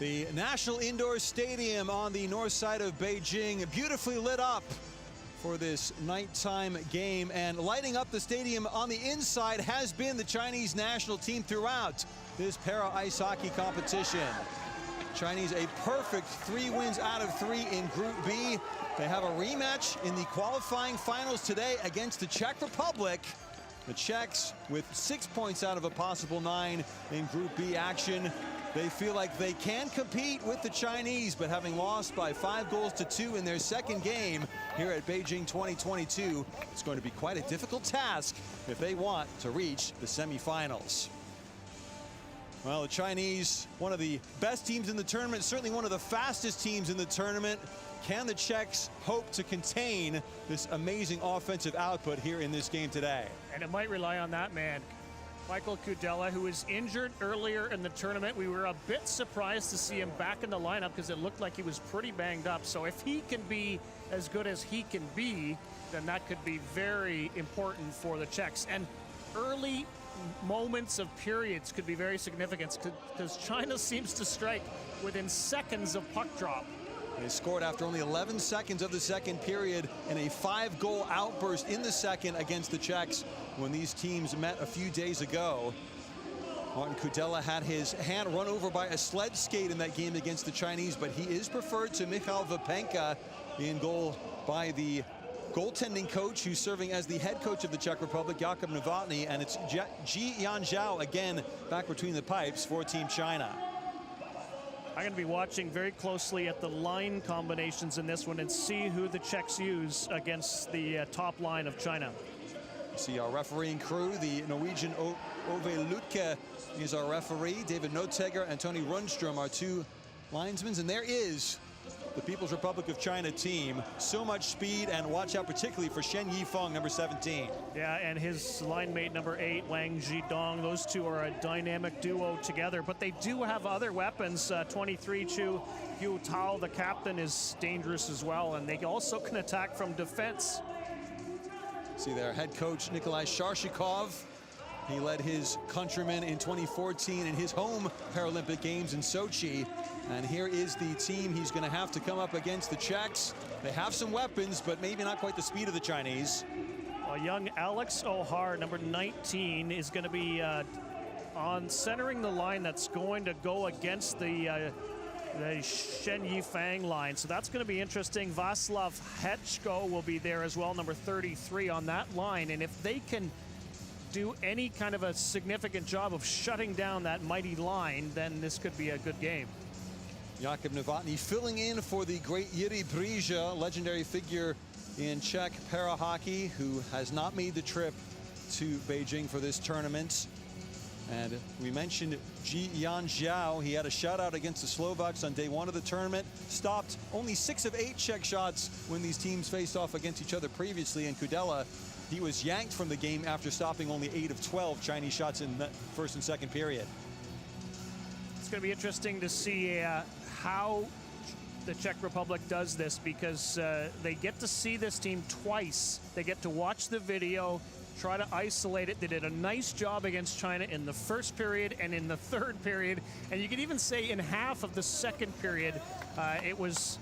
The National Indoor Stadium on the north side of Beijing, beautifully lit up for this nighttime game. And lighting up the stadium on the inside has been the Chinese national team throughout this para ice hockey competition. Chinese a perfect 3 wins out of 3 in Group B. They have a rematch in the qualifying finals today against the Czech Republic. The Czechs with 6 points out of a possible 9 in Group B action. They feel like they can compete with the Chinese, but having lost by 5-2 in their second game here at Beijing 2022, it's going to be quite a difficult task if they want to reach the semifinals. Well, the Chinese, one of the best teams in the tournament, certainly one of the fastest teams in the tournament. Can the Czechs hope to contain this amazing offensive output here in this game today? And it might rely on that man, Michael Kudela, who was injured earlier in the tournament. We were a bit surprised to see him back in the lineup because it looked like he was pretty banged up. So if he can be as good as he can be, then that could be very important for the Czechs. And early moments of periods could be very significant because China seems to strike within seconds of puck drop. They scored after only 11 seconds of the second period in a 5-goal outburst in the second against the Czechs when these teams met a few days ago. Martin Kudela had his hand run over by a sled skate in that game against the Chinese, but he is preferred to Mikhail Vapenka in goal by the goaltending coach who's serving as the head coach of the Czech Republic, Jakub Novotny, and it's Ji Yanzhao again back between the pipes for Team China. I'm going to be watching very closely at the line combinations in this one and see who the Czechs use against the top line of China. See our refereeing crew. The Norwegian Ove Lutke is our referee. David Noteger and Tony Rundstrom are 2 linesmen. And there is the People's Republic of China team. So much speed, and watch out particularly for Shen Yifeng, number 17. Yeah, and his line mate, number 8, Wang Zhidong. Those two are a dynamic duo together, but they do have other weapons. 23, Chu Yu Tao, the captain, is dangerous as well, and they also can attack from defense. See their head coach, Nikolai Sharshikov. He led his countrymen in 2014 in his home Paralympic Games in Sochi. And here is the team he's going to have to come up against the Czechs. They have some weapons, but maybe not quite the speed of the Chinese. Young Alex O'Hare, number 19, is going to be on centering the line that's going to go against the Shen Yifeng line. So that's going to be interesting. Vaslav Hechko will be there as well, number 33 on that line. And if they can do any kind of a significant job of shutting down that mighty line, then this could be a good game. Jakub Novotny filling in for the great Jiří Bříza, legendary figure in Czech para hockey, who has not made the trip to Beijing for this tournament. And we mentioned Ji Yanzhao. He had a shutout against the Slovaks on day 1 of the tournament. Stopped only 6 of 8 Czech shots when these teams faced off against each other previously. And Kudela, he was yanked from the game after stopping only 8 of 12 Chinese shots in the first and second period. It's going to be interesting to see how the Czech Republic does this, because they get to see this team twice. They get to watch the video, try to isolate it. They did a nice job against China in the first period and in the third period. And you could even say in half of the second period, it was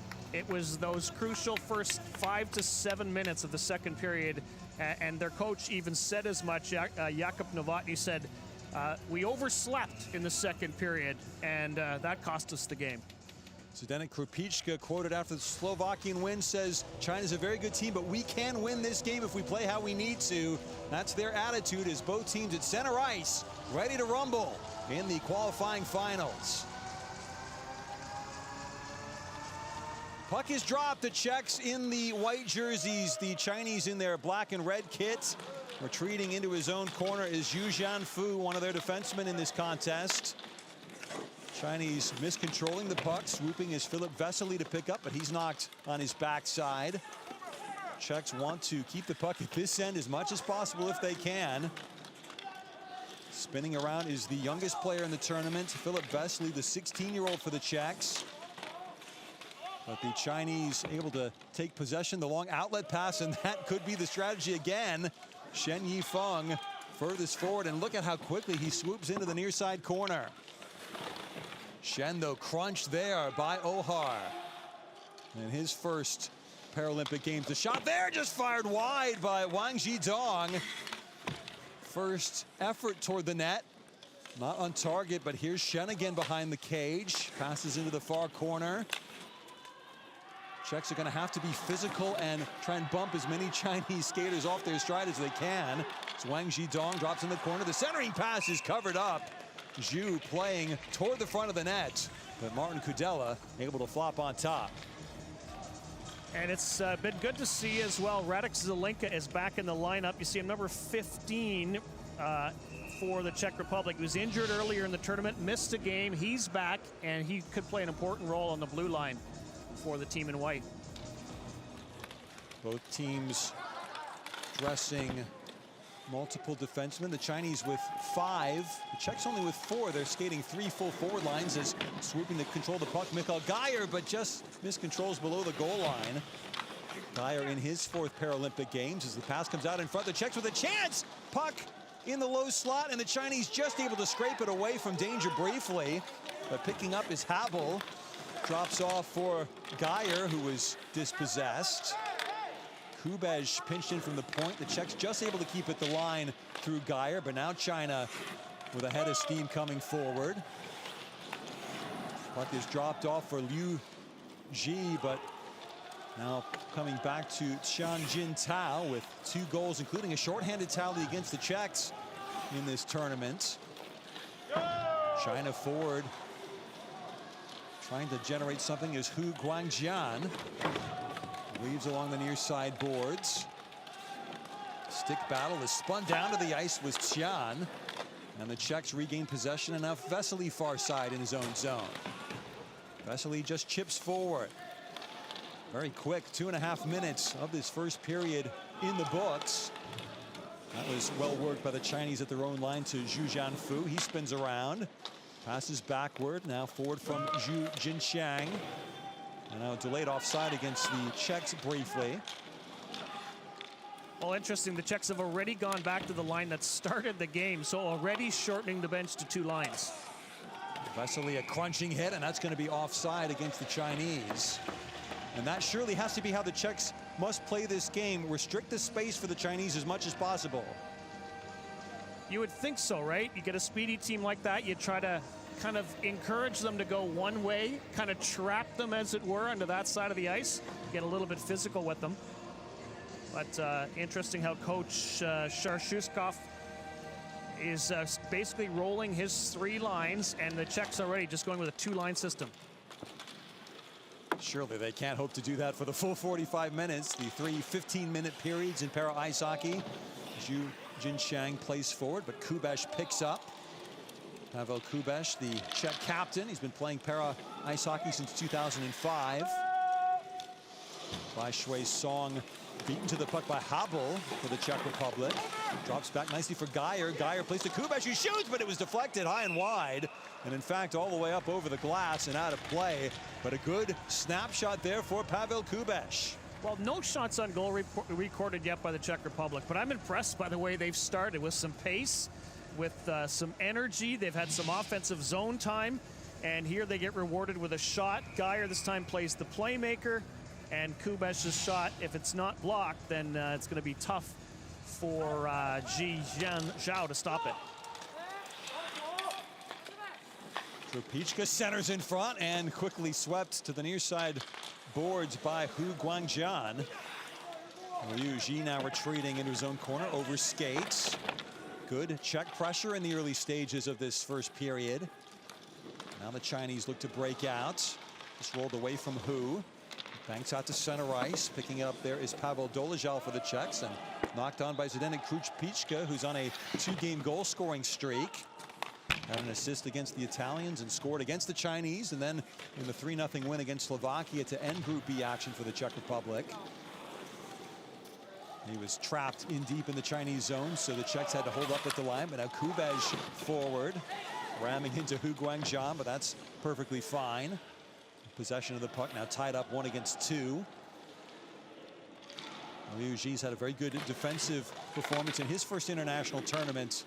those crucial first 5 to 7 minutes of the second period. And their coach even said as much. Jakub Novotny said, we overslept in the second period, and that cost us the game. Zdeněk Krupička, quoted after the Slovakian win, says China's a very good team, but we can win this game if we play how we need to. That's their attitude as both teams at center ice, ready to rumble in the qualifying finals. Puck is dropped. The Czechs in the white jerseys, the Chinese in their black and red kit. Retreating into his own corner is Xu Jianfu, one of their defensemen in this contest. Chinese miscontrolling the puck. Swooping is Philip Vesely to pick up, but he's knocked on his backside. Czechs want to keep the puck at this end as much as possible if they can. Spinning around is the youngest player in the tournament, Philip Vesely, the 16-year-old for the Czechs. But the Chinese able to take possession, the long outlet pass, and that could be the strategy again. Shen Yifeng furthest forward, and look at how quickly he swoops into the near side corner. Shen, though, crunched there by Ohar. And his first Paralympic Games. The shot there just fired wide by Wang Zhidong. First effort toward the net. Not on target, but here's Shen again behind the cage. Passes into the far corner. Czechs are going to have to be physical and try and bump as many Chinese skaters off their stride as they can. So Wang Zhidong drops in the corner. The centering pass is covered up. Zhu playing toward the front of the net, but Martin Kudela able to flop on top. And it's been good to see as well. Radek Zelenka is back in the lineup. You see him number 15 for the Czech Republic. He was injured earlier in the tournament, missed a game. He's back, and he could play an important role on the blue line for the team in white. Both teams dressing multiple defensemen. The Chinese with 5, the Czechs only with 4. They're skating 3 full forward lines as swooping to control the puck. Mikhail Geyer, but just miscontrols below the goal line. Geyer in his 4th Paralympic Games as the pass comes out in front. The Czechs with a chance. Puck in the low slot, and the Chinese just able to scrape it away from danger briefly. But picking up is Habel. Drops off for Geyer, who was dispossessed. Kubej pinched in from the point. The Czechs just able to keep it the line through Geyer, but now China with a head of steam coming forward. Puck is dropped off for Liu Ji, but now coming back to Tianjin Tao with 2 goals, including a shorthanded tally against the Czechs in this tournament. China forward trying to generate something is Hu Guangjian. Weaves along the near side boards. Stick battle is spun down to the ice with Tian. And the Czechs regain possession, and now Vesely far side in his own zone. Vesely just chips forward. Very quick, 2.5 minutes of this first period in the books. That was well worked by the Chinese at their own line to Zhu Jianfu. He spins around, passes backward, now forward from Zhu Jinxiang. And now delayed offside against the Czechs briefly. Well, interesting, the Czechs have already gone back to the line that started the game, so already shortening the bench to 2 lines. Vesely a crunching hit, and that's going to be offside against the Chinese. And that surely has to be how the Czechs must play this game. Restrict the space for the Chinese as much as possible. You would think so, right? You get a speedy team like that, you try to kind of encourage them to go one way, kind of trap them, as it were, onto that side of the ice, get a little bit physical with them. But interesting how Coach Sharshuzkov is basically rolling his 3 lines, and the Czechs already just going with a 2-line system. Surely they can't hope to do that for the full 45 minutes. The 3 15-minute periods in para ice hockey. Zhu Jinxiang plays forward, but Kubej picks up. Pavel Kubej, the Czech captain. He's been playing para ice hockey since 2005. Bai Shui Song beaten to the puck by Habel for the Czech Republic. Drops back nicely for Geyer. Geyer plays to Kubej, who shoots, but it was deflected high and wide. And in fact, all the way up over the glass and out of play. But a good snapshot there for Pavel Kubej. Well, no shots on goal recorded yet by the Czech Republic, but I'm impressed by the way they've started with some pace, with some energy. They've had some offensive zone time, and here they get rewarded with a shot. Geyer this time plays the playmaker, and Kubej's shot, if it's not blocked, then it's going to be tough for Ji Zhao to stop it. Tropichka centers in front and quickly swept to the near side boards by Hu Guangjian. Liu Ji now retreating into his own corner, over skates. Good Czech pressure in the early stages of this first period. Now the Chinese look to break out. Just rolled away from Hu. Banks out to center ice. Picking it up there is Pavel Dolezal for the Czechs, and knocked on by Zdeněk Krupička, who's on a 2-game goal scoring streak. Had an assist against the Italians and scored against the Chinese, and then in the 3-0 win against Slovakia to end Group B action for the Czech Republic. He was trapped in deep in the Chinese zone, so the Czechs had to hold up at the line. But now Kubej forward, ramming into Hu Guangjian, but that's perfectly fine. Possession of the puck now tied up 1 against 2. Liu Ji's had a very good defensive performance in his first international tournament.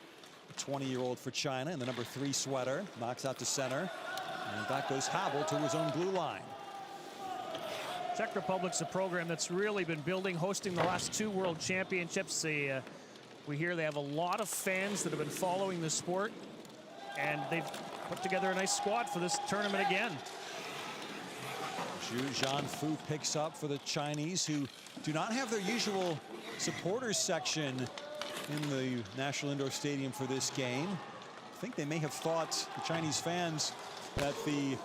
20-year-old for China in the number 3 sweater. Knocks out to center. And back goes Havel to his own blue line. Czech Republic's a program that's really been building, hosting the last 2 World Championships. We hear they have a lot of fans that have been following the sport, and they've put together a nice squad for this tournament again. Zhu Jianfu picks up for the Chinese, who do not have their usual supporters section in the National Indoor Stadium for this game. I think they may have thought, the Chinese fans, that the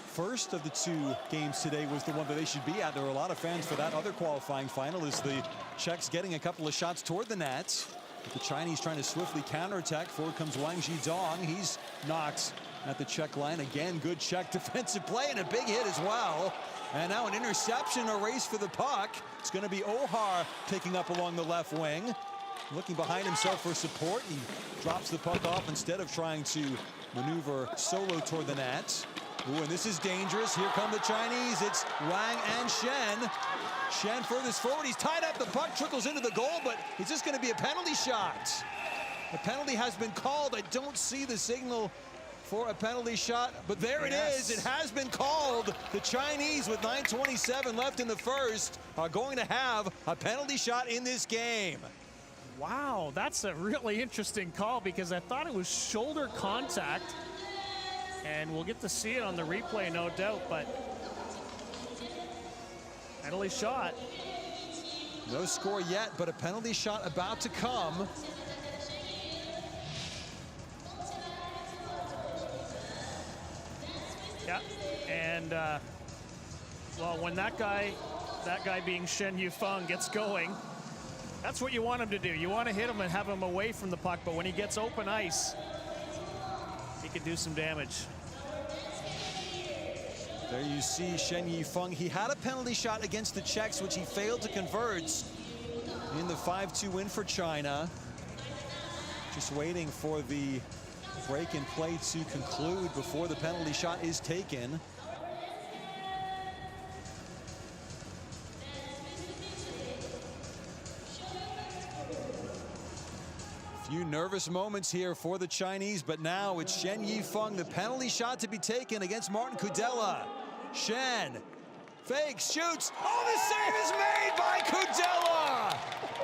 first of the 2 games today was the one that they should be at. There were a lot of fans for that other qualifying final, as the Czechs getting a couple of shots toward the net. The Chinese trying to swiftly counterattack. Forward comes Wang Zhidong. He's knocked at the Czech line. Again, good Czech defensive play and a big hit as well. And now an interception, a race for the puck. It's going to be Ohar picking up along the left wing. Looking behind himself for support. He drops the puck off instead of trying to maneuver solo toward the net. Ooh, and this is dangerous. Here come the Chinese. It's Wang and Shen. Shen furthest forward. He's tied up. The puck trickles into the goal, but it's just going to be a penalty shot. The penalty has been called. I don't see the signal for a penalty shot, but there it is. It has been called. The Chinese, with 9:27 left in the first, are going to have a penalty shot in this game. Wow, that's a really interesting call, because I thought it was shoulder contact, and we'll get to see it on the replay, no doubt, but penalty shot. No score yet, but a penalty shot about to come. Yeah, and well, when that guy being Shen Yufeng gets going, that's what you want him to do. You want to hit him and have him away from the puck, but when he gets open ice, he can do some damage. There you see Shen Yifeng. He had a penalty shot against the Czechs, which he failed to convert in the 5-2 win for China. Just waiting for the break in play to conclude before the penalty shot is taken. Few nervous moments here for the Chinese, but now it's Shen Yifeng, the penalty shot to be taken against Martin Kudela. Shen fakes, shoots. Oh, the save is made by Kudela!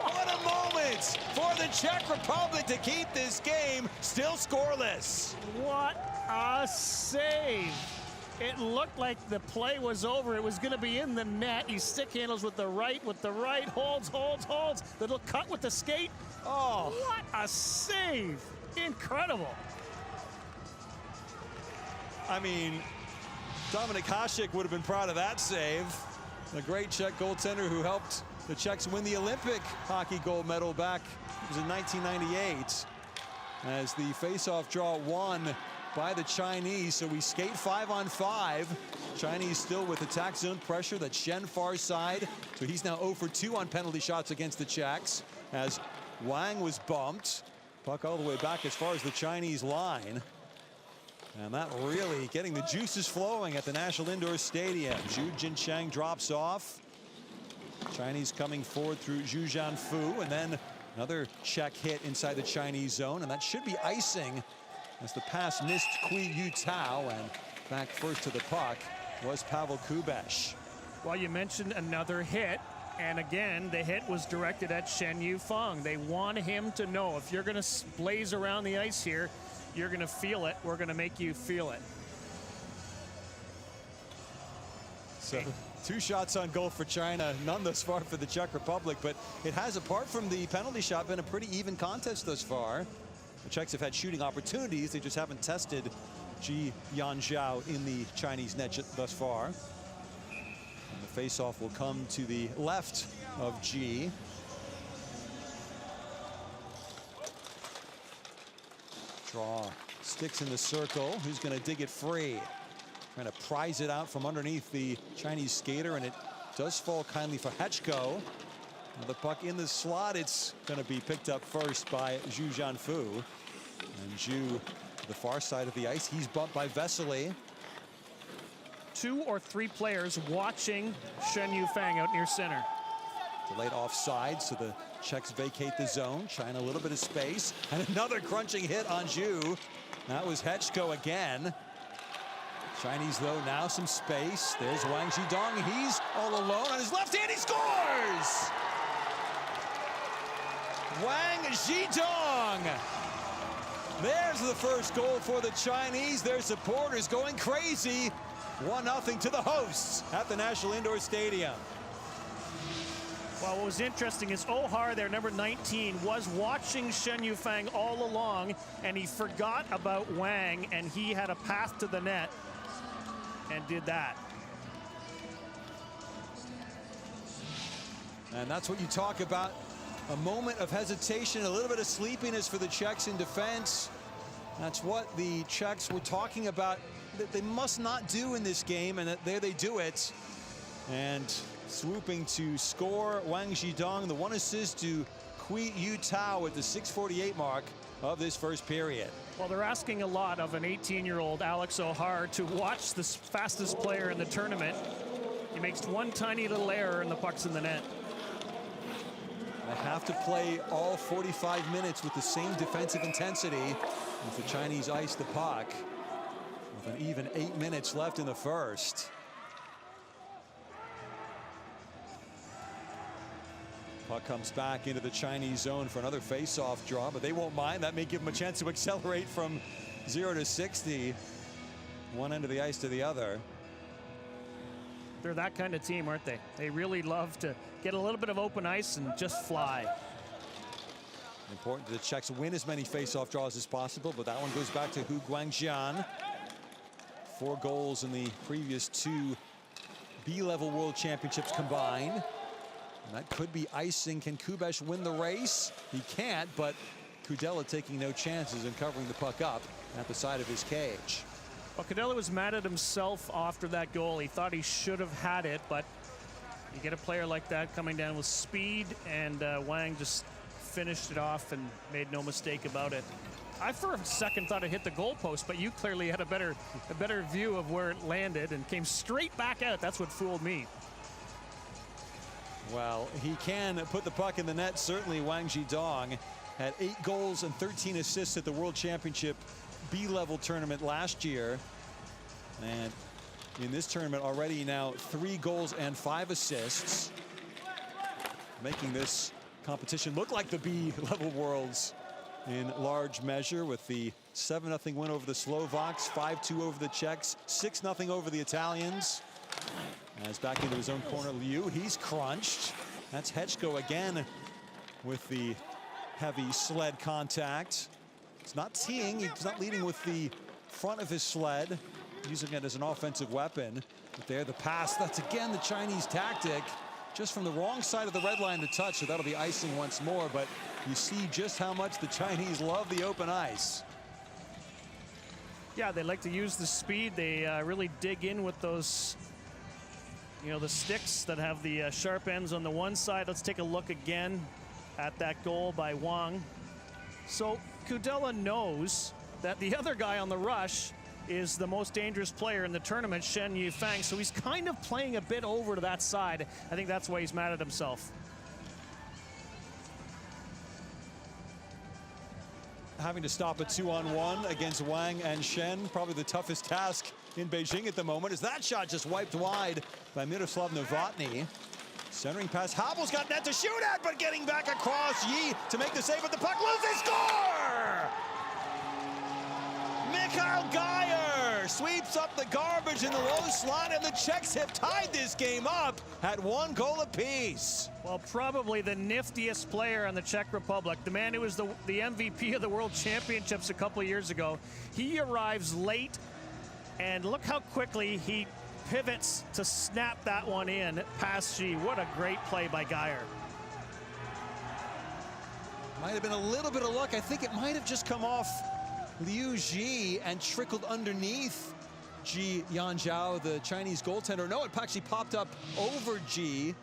What a moment for the Czech Republic to keep this game still scoreless. What a save! It looked like the play was over. It was going to be in the net. He stick handles with the right, holds. Little cut with the skate. Oh, what a save! Incredible. I mean, Dominik Hasek would have been proud of that save. The great Czech goaltender who helped the Czechs win the Olympic hockey gold medal back, it was in 1998. As the face-off draw won by the Chinese, so we skate 5-on-5. Chinese still with attack zone pressure. That's Shen far side, so he's now 0 for 2 on penalty shots against the Czechs, as Wang was bumped. Puck all the way back as far as the Chinese line. And that really getting the juices flowing at the National Indoor Stadium. Zhu Jincheng drops off. Chinese coming forward through Zhu Jianfu, and then another Czech hit inside the Chinese zone, and that should be icing, as the pass missed Kui Yu Tao, and back first to the puck was Pavel Kubesh. Well, you mentioned another hit, and again, the hit was directed at Shen Yufeng. They want him to know, if you're going to blaze around the ice here, you're going to feel it. We're going to make you feel it. So 2 shots on goal for China, none thus far for the Czech Republic, but it has, apart from the penalty shot, been a pretty even contest thus far. The Czechs have had shooting opportunities. They just haven't tested Ji Yanzhao in the Chinese net thus far. And the face-off will come to the left of Ji. Draw sticks in the circle. Who's going to dig it free? Trying to prise it out from underneath the Chinese skater, and it does fall kindly for Hechko. Now the puck in the slot. It's going to be picked up first by Zhu Jianfu. And Zhu to the far side of the ice. He's bumped by Vesely. 2 or 3 players watching Shen Yufeng out near center. Delayed offside, so the Czechs vacate the zone. China a little bit of space, and another crunching hit on Zhu. That was Hechko again. Chinese, though, now some space. There's Wang Zhidong. He's all alone on his left hand. He scores! Wang Zhidong. There's the first goal for the Chinese. Their supporters going crazy. 1-0 to the hosts at the National Indoor Stadium. Well, what was interesting is Ohar, their number 19, was watching Shen Yufang all along, and he forgot about Wang, and he had a path to the net and did that. And that's what you talk about. A moment of hesitation, a little bit of sleepiness for the Czechs in defense. That's what the Czechs were talking about that they must not do in this game, and that there they do it. And swooping to score, Wang Zhidong, the 1 assist to Kui Yu Tao at the 6:48 mark of this first period. Well, they're asking a lot of an 18-year-old Alex Ohar to watch the fastest player in the tournament. He makes one tiny little error and the puck's in the net. They have to play all 45 minutes with the same defensive intensity as the Chinese ice the puck with an even 8 minutes left in the first. Puck comes back into the Chinese zone for another face-off draw, but they won't mind. That may give them a chance to accelerate from 0 to 60, one end of the ice to the other. They're that kind of team, aren't they? They really love to get a little bit of open ice and just fly. Important that the Czechs win as many face-off draws as possible, but that one goes back to Hu Guangjian. 4 goals in the previous 2 B-level World Championships combined. And that could be icing. Can Kubesh win the race? He can't, but Kudela taking no chances and covering the puck up at the side of his cage. Well, Kudela was mad at himself after that goal. He thought he should have had it, but you get a player like that coming down with speed, and Wang just finished it off and made no mistake about it. I for a second thought it hit the goalpost, but you clearly had a better view of where it landed and came straight back out. That's what fooled me. Well, he can put the puck in the net. Certainly, Wang Zhidong had 8 goals and 13 assists at the World Championship B-level tournament last year. And in this tournament already now 3 goals and 5 assists, making this competition look like the B-level Worlds in large measure, with the 7-0 win over the Slovaks, 5-2 over the Czechs, 6-0 over the Italians. As back into his own corner, Liu, he's crunched. That's Hechko again with the heavy sled contact. It's not teeing, he's not leading with the front of his sled, using it as an offensive weapon. But there, the pass, that's again the Chinese tactic. Just from the wrong side of the red line to touch, so that'll be icing once more, but you see just how much the Chinese love the open ice. Yeah, they like to use the speed. They really dig in with those, you know, the sticks that have the sharp ends on the one side. Let's take a look again at that goal by Wang. So Kudela knows that the other guy on the rush is the most dangerous player in the tournament, Shen Yufang, so he's kind of playing a bit over to that side. I think that's why he's mad at himself. Having to stop a 2-on-1 against Wang and Shen, probably the toughest task in Beijing at the moment, as that shot just wiped wide by Miroslav Novotny. Centering pass, Havel's got net to shoot at, but getting back across, Yi to make the save, but the puck loses, score! Mikhail Geyer sweeps up the garbage in the low slot, and the Czechs have tied this game up at 1 goal apiece. Well, probably the niftiest player in the Czech Republic, the man who was the MVP of the World Championships a couple of years ago. He arrives late, and look how quickly he pivots to snap that one in past Xi. What a great play by Geyer. Might have been a little bit of luck. I think it might have just come off Liu Ji and trickled underneath Ji Yanzhao, the Chinese goaltender. No, it actually popped up over Ji.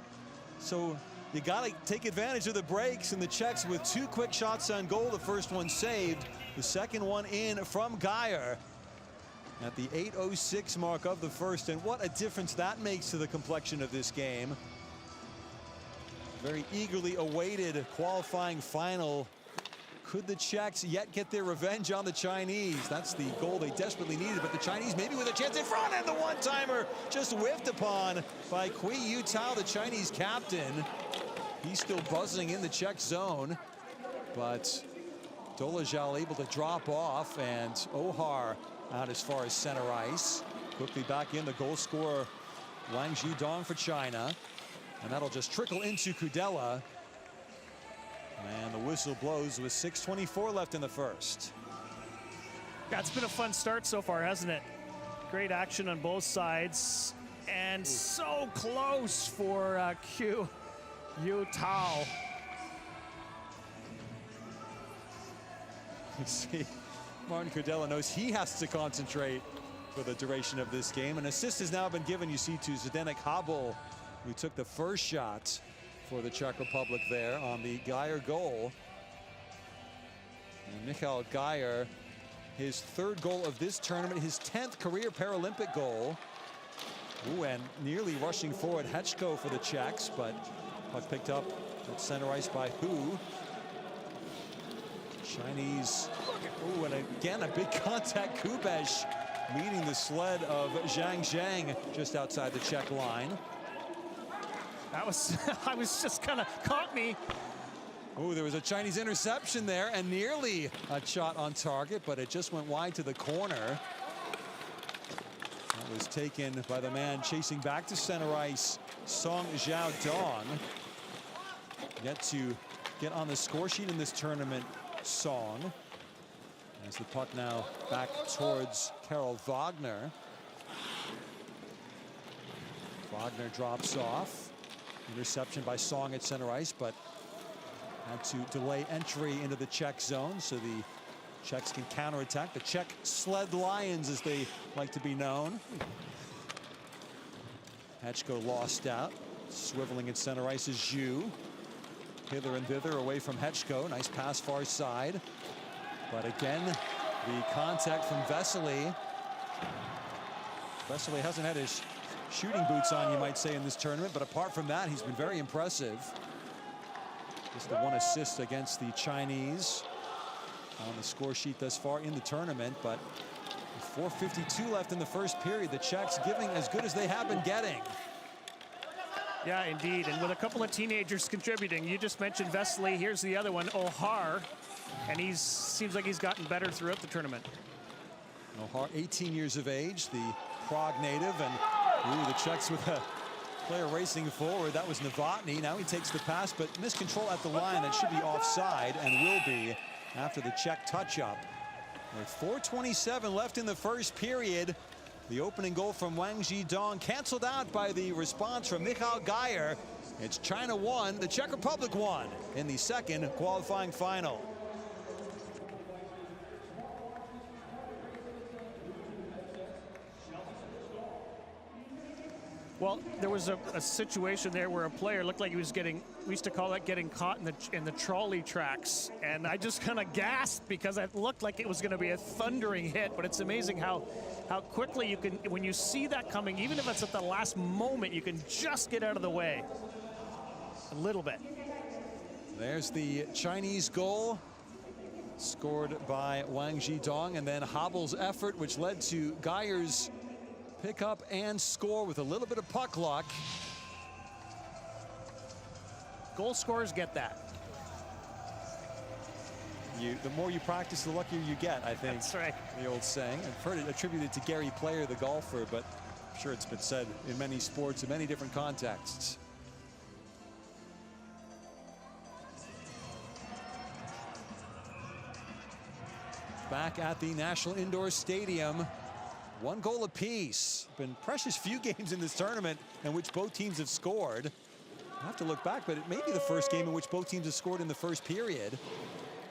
So you got to take advantage of the breaks, and the Czechs with 2 quick shots on goal. The first one saved, the second one in from Geyer at the 8:06 mark of the first. And what a difference that makes to the complexion of this game. Very eagerly awaited qualifying final Could the Czechs yet get their revenge on the Chinese? That's the goal they desperately needed, but the Chinese maybe with a chance in front, and the one-timer just whiffed upon by Kui Yu-Tao, the Chinese captain. He's still buzzing in the Czech zone, but Dolezal able to drop off, and Ohar out as far as center ice. Quickly back in, the goal scorer Wang Zhidong for China, and that'll just trickle into Kudela. And the whistle blows with 6:24 left in the first. Yeah, it's been a fun start so far, hasn't it? Great action on both sides, and so close for Kui Yu-Tao. You see, Martin Kudela knows he has to concentrate for the duration of this game. An assist has now been given, you see, to Zdeněk Habel, who took the first shot for the Czech Republic there on the Geyer goal. And Michal Geyer, his third goal of this tournament, his 10th career Paralympic goal. Ooh, and nearly rushing forward Hečko for the Czechs, but puck picked up at center ice by Hu. Chinese, ooh, and again a big contact. Kubesh meeting the sled of Zhang Zhang just outside the Czech line. That was, I was just kind of caught me. Oh, there was a Chinese interception there and nearly a shot on target, but it just went wide to the corner. That was taken by the man chasing back to center ice, Song Xiaodong. Yet to get on the score sheet in this tournament, Song. As the puck now back towards Carol Wagner. Wagner drops off. Interception by Song at center ice, but had to delay entry into the Czech zone so the Czechs can counterattack. The Czech Sled Lions, as they like to be known. Hečko lost out. Swiveling at center ice is Zhu. Hither and thither away from Hečko. Nice pass far side. But again, the contact from Vesely. Vesely hasn't had his shooting boots on, you might say, in this tournament, but apart from that, he's been very impressive. Just the one assist against the Chinese on the score sheet thus far in the tournament, but with 4:52 left in the first period, the Czechs giving as good as they have been getting. Yeah, indeed, and with a couple of teenagers contributing. You just mentioned Vesely. Here's the other one, Ohar, and he seems like he's gotten better throughout the tournament. Ohar, 18 years of age, the Prague native, and ooh, the Czechs with a player racing forward. That was Novotny. Now he takes the pass, but miscontrol at the line. That should be offside and will be after the Czech touch-up. With 4:27 left in the first period, the opening goal from Wang Zhidong canceled out by the response from Michal Geyer. It's China 1, the Czech Republic 1 in the second qualifying final. Well, there was a situation there where a player looked like he was getting, we used to call that getting caught in the trolley tracks. And I just kind of gasped because it looked like it was going to be a thundering hit. But it's amazing how quickly you can, when you see that coming, even if it's at the last moment, you can just get out of the way a little bit. There's the Chinese goal, scored by Wang Zhidong, and then Habel's effort, which led to Geyer's pick up and score with a little bit of puck luck. Goal scorers get that. The more you practice, the luckier you get, I think. That's right. The old saying. I've heard it attributed to Gary Player, the golfer, but I'm sure it's been said in many sports, in many different contexts. Back at the National Indoor Stadium. One goal apiece. Been precious few games in this tournament in which both teams have scored. I have to look back, but it may be the first game in which both teams have scored in the first period.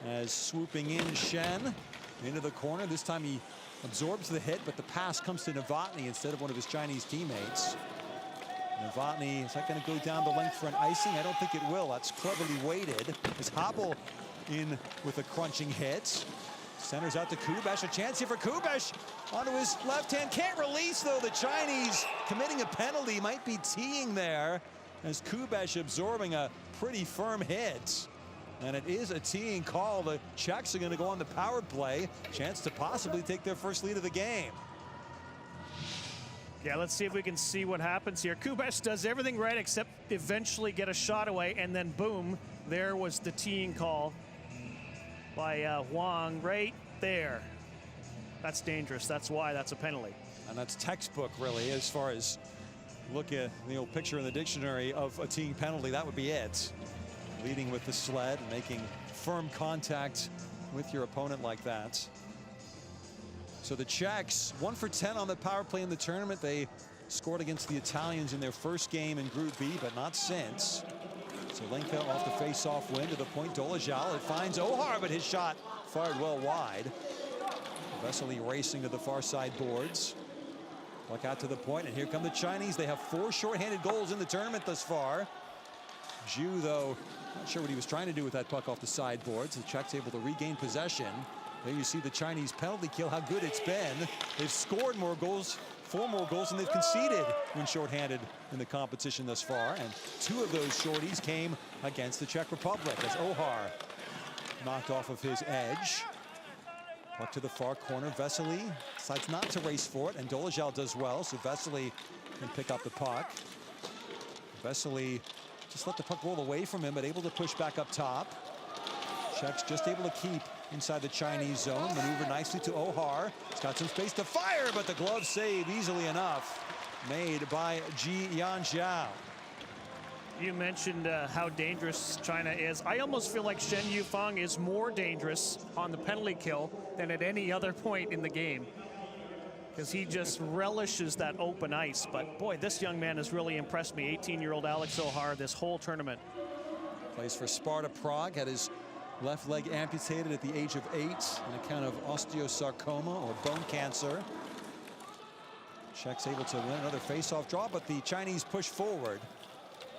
As swooping in Shen into the corner. This time he absorbs the hit, but the pass comes to Novotny instead of one of his Chinese teammates. Novotny, is that going to go down the length for an icing? I don't think it will. That's cleverly weighted. As Habel in with a crunching hit. Centers out to Kubesh, a chance here for Kubesh onto his left hand. Can't release, though. The Chinese committing a penalty, might be teeing there as Kubesh absorbing a pretty firm hit. And it is a teeing call. The Czechs are going to go on the power play. Chance to possibly take their first lead of the game. Yeah, let's see if we can see what happens here. Kubesh does everything right except eventually get a shot away, and then boom, there was the teeing call by Huang right there. That's dangerous. That's why that's a penalty. And that's textbook, really, as far as look at the old picture in the dictionary of a teeing penalty. That would be it. Leading with the sled, making firm contact with your opponent like that. So the Czechs, 1 for 10 on the power play in the tournament. They scored against the Italians in their first game in Group B, but not since. So Lenka off the face-off win to the point. Dolezal, it finds Ohar, but his shot fired well wide. Vesely racing to the far side boards. Puck out to the point, and here come the Chinese. They have 4 shorthanded goals in the tournament thus far. Zhu, though, not sure what he was trying to do with that puck off the sideboards. The Czechs able to regain possession. There you see the Chinese penalty kill, how good it's been. They've scored more goals, 4 more goals than they've conceded when shorthanded in the competition thus far. And 2 of those shorties came against the Czech Republic as Ohar knocked off of his edge. Puck to the far corner. Vesely decides not to race for it, and Dolezal does well, so Vesely can pick up the puck. Vesely just let the puck roll away from him, but able to push back up top. Czechs just able to keep inside the Chinese zone. Maneuver nicely to Ohar. He's got some space to fire, but the glove save easily enough made by Ji Yanjiao. You mentioned how dangerous China is. I almost feel like Shen Yufeng is more dangerous on the penalty kill than at any other point in the game, because he just relishes that open ice. But boy, this young man has really impressed me. 18-year-old Alex Ohar this whole tournament. Plays for Sparta Prague, had his left leg amputated at the age of 8 on account of osteosarcoma or bone cancer. Czechs able to win another face-off draw, but the Chinese push forward.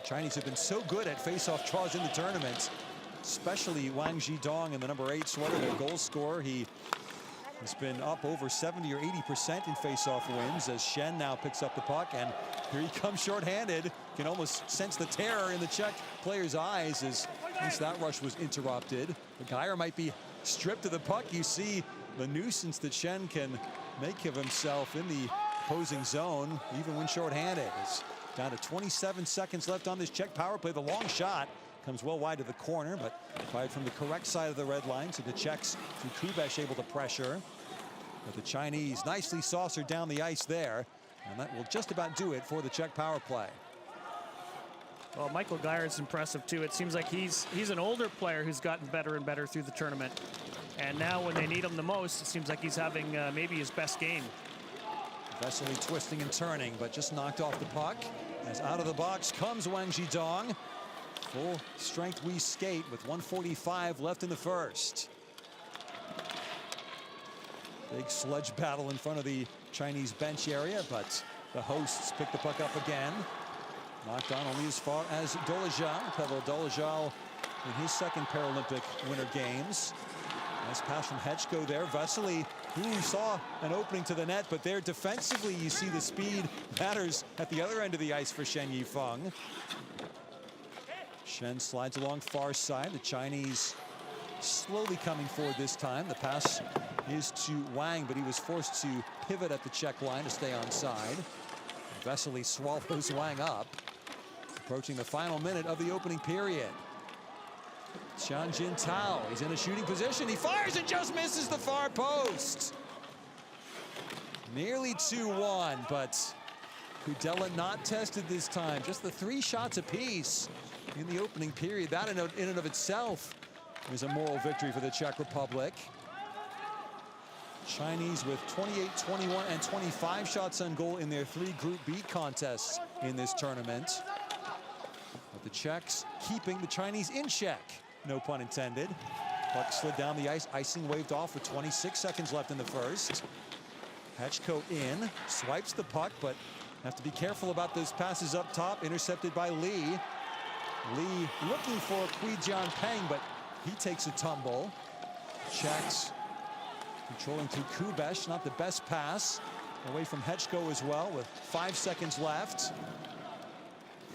The Chinese have been so good at face-off draws in the tournament, especially Wang Zhidong in the number 8 sweater, their goal scorer. He has been up over 70 or 80% in face-off wins as Shen now picks up the puck, and here he comes shorthanded. Can almost sense the terror in the Czech player's eyes as that rush was interrupted. The Geyer might be stripped of the puck. You see the nuisance that Shen can make of himself in the opposing zone, even when shorthanded. It's down to 27 seconds left on this Czech power play. The long shot comes well wide to the corner, but fired from the correct side of the red line. So the Czechs through Kubesh able to pressure. But the Chinese nicely saucered down the ice there. And that will just about do it for the Czech power play. Well, Michael Geyer is impressive too. It seems like he's an older player who's gotten better and better through the tournament. And now when they need him the most, it seems like he's having maybe his best game. Vesely twisting and turning, but just knocked off the puck. As out of the box comes Wang Zhidong. Full strength we skate with 1:45 left in the first. Big sludge battle in front of the Chinese bench area, but the hosts pick the puck up again. Knocked on only as far as Dolezal. Pavel Dolezal in his second Paralympic Winter Games. Nice pass from Hechko there. Vesely, who saw an opening to the net, but there defensively you see the speed matters at the other end of the ice for Shen Yufeng. Shen slides along far side. The Chinese slowly coming forward this time. The pass is to Wang, but he was forced to pivot at the Czech line to stay onside. Vesely swallows Wang up. Approaching the final minute of the opening period. Xian Jintao, he's in a shooting position. He fires and just misses the far post. Nearly 2-1, but Kudela not tested this time. Just the 3 shots apiece in the opening period. That in and of itself is a moral victory for the Czech Republic. Chinese with 28, 21, and 25 shots on goal in their 3 Group B contests in this tournament. But the Czechs keeping the Chinese in check. No pun intended. Puck slid down the ice, icing waved off with 26 seconds left in the first. Hechko in, swipes the puck, but have to be careful about those passes up top, intercepted by Lee. Lee looking for Kui Jianpeng, but he takes a tumble. Czechs controlling through Kubesh, not the best pass. Away from Hechko as well with 5 seconds left.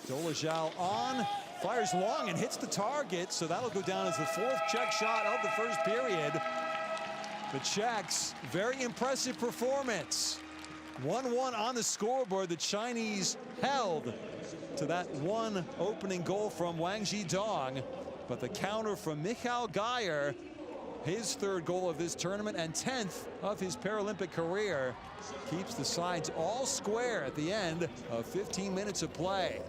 Dolezal on, Fires long and hits the target, so that'll go down as the 4th Czech shot of the first period. The Czechs, very impressive performance. 1-1 on the scoreboard. The Chinese held to that one opening goal from Wang Zhidong, but the counter from Michael Geyer, his 3rd goal of this tournament and 10th of his Paralympic career, keeps the sides all square at the end of 15 minutes of play.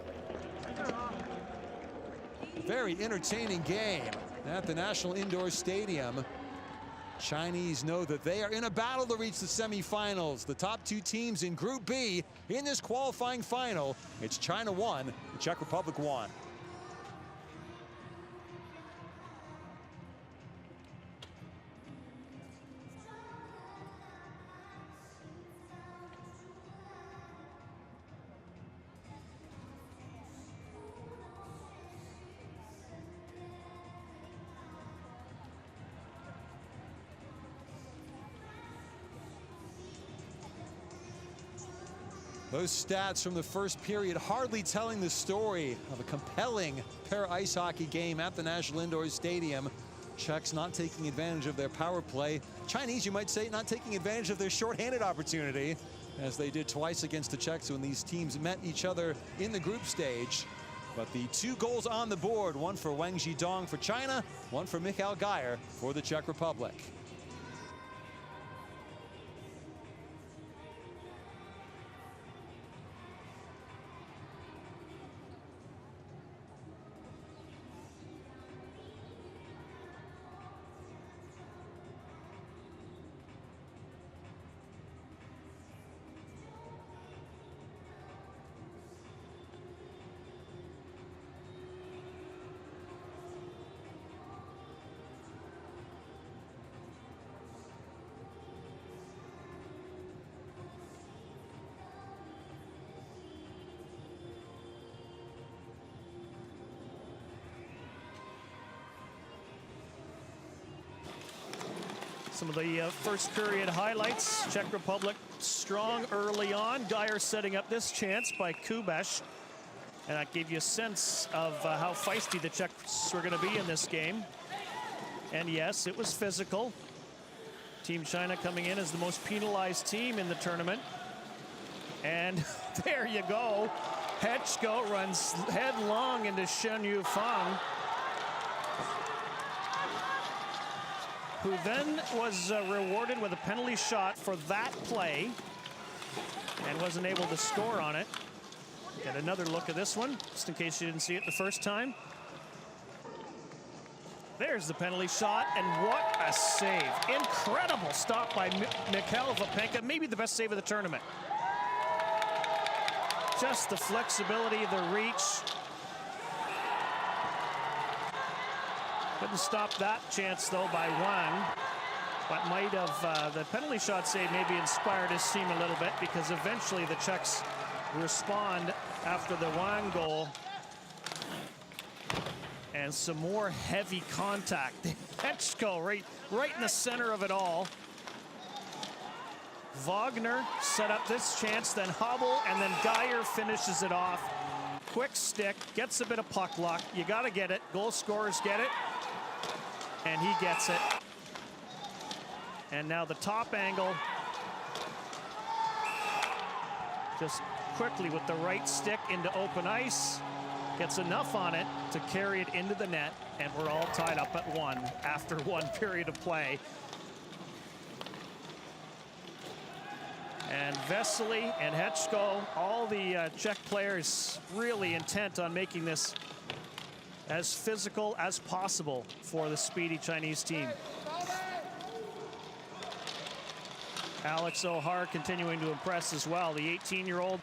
Very entertaining game at the National Indoor Stadium. Chinese know that they are in a battle to reach the semifinals. The top 2 teams in Group B in this qualifying final. It's China 1, the Czech Republic 1. Those stats from the first period hardly telling the story of a compelling para-ice hockey game at the National Indoor Stadium. Czechs not taking advantage of their power play. Chinese, you might say, not taking advantage of their shorthanded opportunity, as they did twice against the Czechs when these teams met each other in the group stage. But the 2 goals on the board, one for Wang Zhidong for China, one for Michael Geyer for the Czech Republic. Some of the first period highlights. Czech Republic strong early on. Geyer setting up this chance by Kubesh. And that gave you a sense of how feisty the Czechs were going to be in this game. And yes, it was physical. Team China coming in as the most penalized team in the tournament. And there you go. Hetchko runs headlong into Shen Yufeng, who then was rewarded with a penalty shot for that play and wasn't able to score on it. Get another look at this one, just in case you didn't see it the first time. There's the penalty shot, and what a save. Incredible stop by Mikhail Vapenka, maybe the best save of the tournament. Just the flexibility, the reach. Couldn't stop that chance, though, by Wang. But might have, the penalty shot save maybe inspired his team a little bit, because eventually the Czechs respond after the Wang goal. And some more heavy contact. Hetchko right in the center of it all. Wagner set up this chance, then Hubble, and then Geyer finishes it off. Quick stick, gets a bit of puck luck. You got to get it. Goal scorers get it. And he gets it. And now the top angle. Just quickly with the right stick into open ice. Gets enough on it to carry it into the net. And we're all tied up at 1 after 1 period of play. And Vesely and Hetchko, all the Czech players really intent on making this as physical as possible for the speedy Chinese team. Alex O'Hare continuing to impress as well, the 18-year-old.